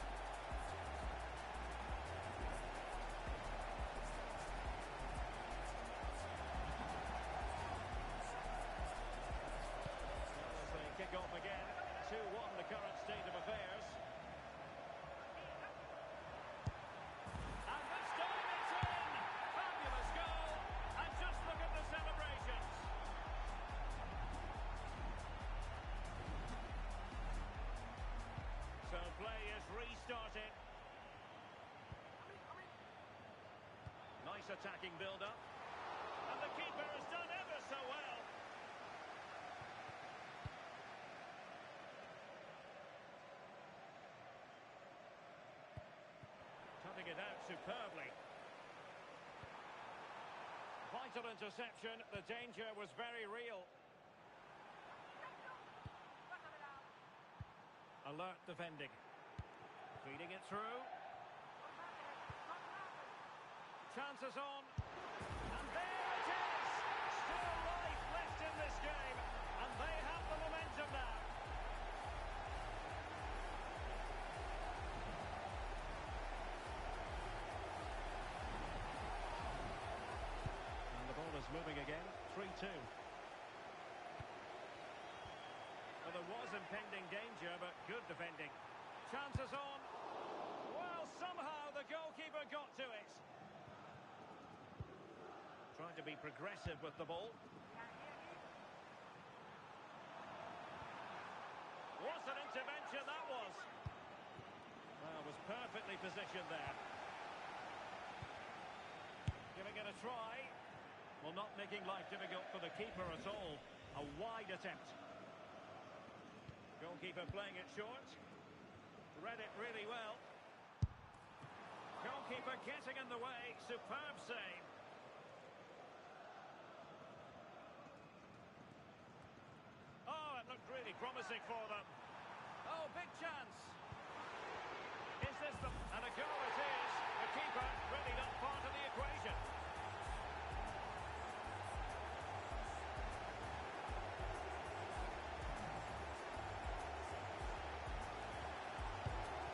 Well, as they kick off again, 2-1 the current state of affairs. And this time it's in! Fabulous goal! And just look at the celebrations. So play is restarted. Nice attacking build-up. And the keeper has done ever so well. Cutting it out superbly. Vital interception. The danger was very real. Alert defending. Feeding it through. Chances on. And there it is! Still life left in this game. And they have the momentum now. And the ball is moving again. 3-2. Well, there was impending danger, but good defending. Chances on. Well, somehow the goalkeeper got to it. Trying to be progressive with the ball. What an intervention that was. Well, was perfectly positioned there. Giving it a try. Well, not making life difficult for the keeper at all. A wide attempt. Goalkeeper playing it short. Read it really well. Goalkeeper getting in the way. Superb save. Oh, it looked really promising for them. Oh, big chance. Is this the... And a goal it is. The keeper really not part of the equation.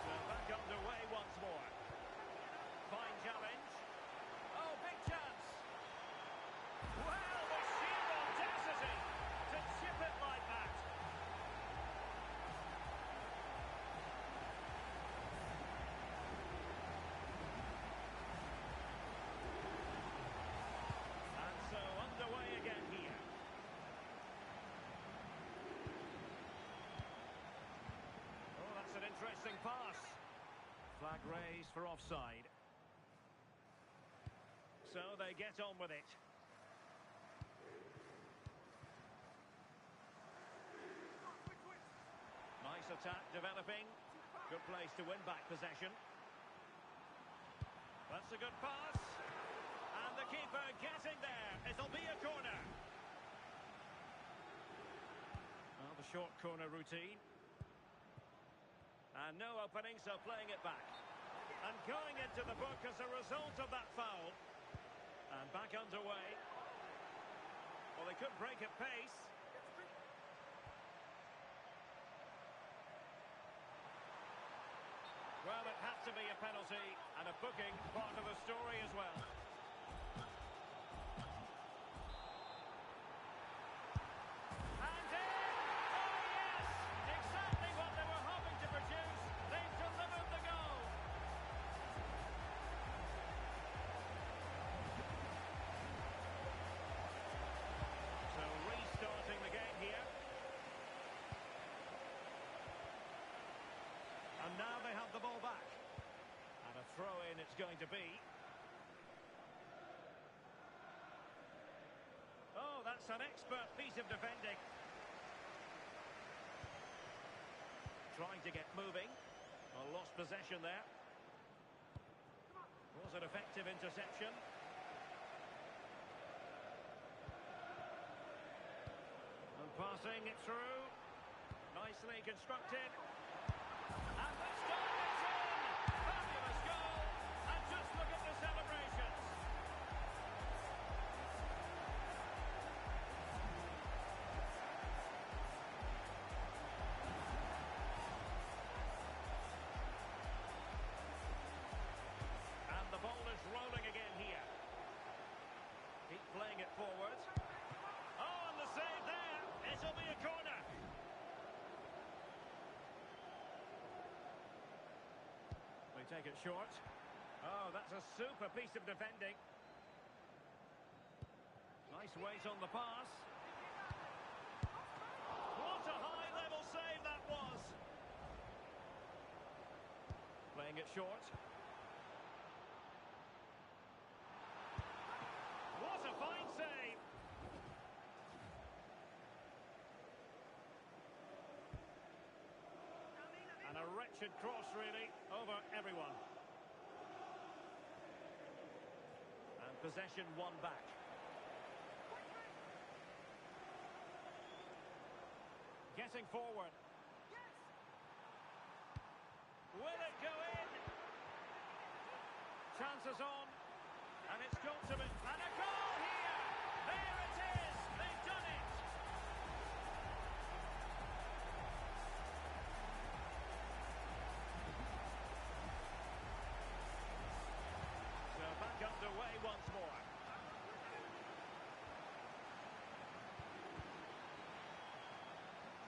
So back underway once more. Fine challenge. Oh, big chance. Well, the sheer audacity to chip it like that. And so underway again here. Oh, that's an interesting pass. Flag raised for offside. So they get on with it. Nice attack developing. Good place to win back possession. That's a good pass. And the keeper getting there. It'll be a corner. Well, the short corner routine. And no opening, so playing it back. And going into the book as a result of that foul. And back underway. Well, they could break at pace. Well, it had to be a penalty, and a booking part of the story as well. And in! Oh, yes! Exactly what they were hoping to produce. They've delivered the goal. So restarting the game here. And now they have the ball back. And a throw-in it's going to be. Oh, that's an expert piece of defending. Trying to get moving. Well, lost possession there. Was an effective interception. And passing it through. Nicely constructed. And this time it's in! Fabulous goal! And just look at the celebrations. And the ball is rolling again here. Keep playing it forward. Oh, and the save there! It'll be a corner. Take it short. Oh, that's a super piece of defending. Nice weight on the pass. What a high-level save that was. Playing it short. What a fine save. And a wretched cross, really, over everyone. And possession won back. Getting forward. Will it go in? Chances on. And it's got to be. And a goal here! There it is! They've done it! Back underway once more.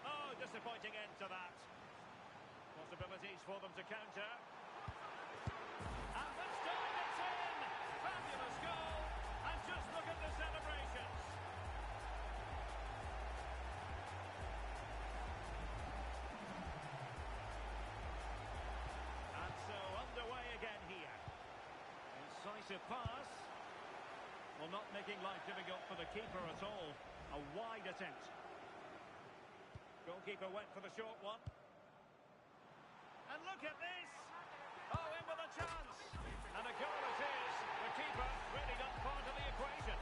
Oh, disappointing end to that. Possibilities for them to counter. And this time it's in! Fabulous goal! And just look at the celebrations. And so underway again here. Incisive pass. Well, not making life difficult for the keeper at all. A wide attempt. Goalkeeper went for the short one. And look at this! Oh, in with a chance! And a goal it is. The keeper really not part of the equation.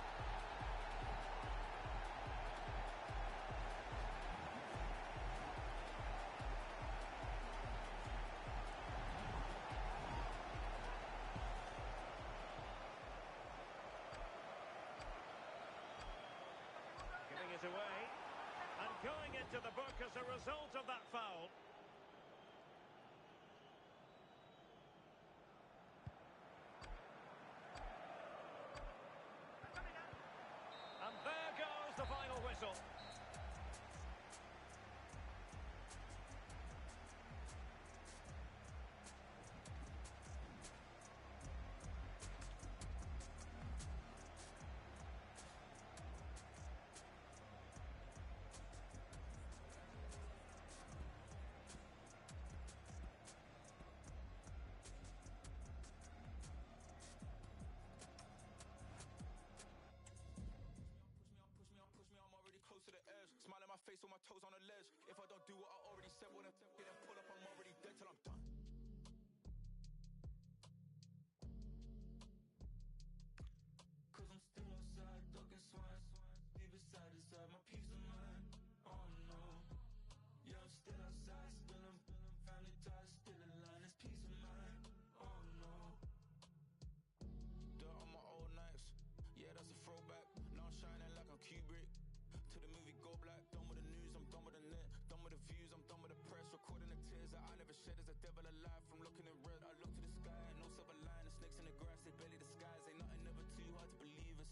Away and going into the book as a result of that foul. And there goes the final whistle.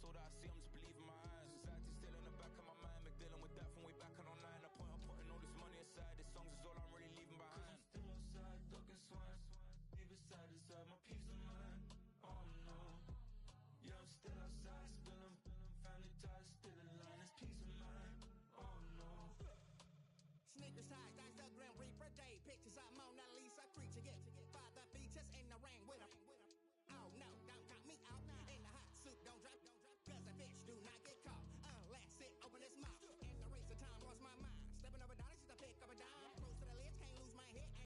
So that I see I'm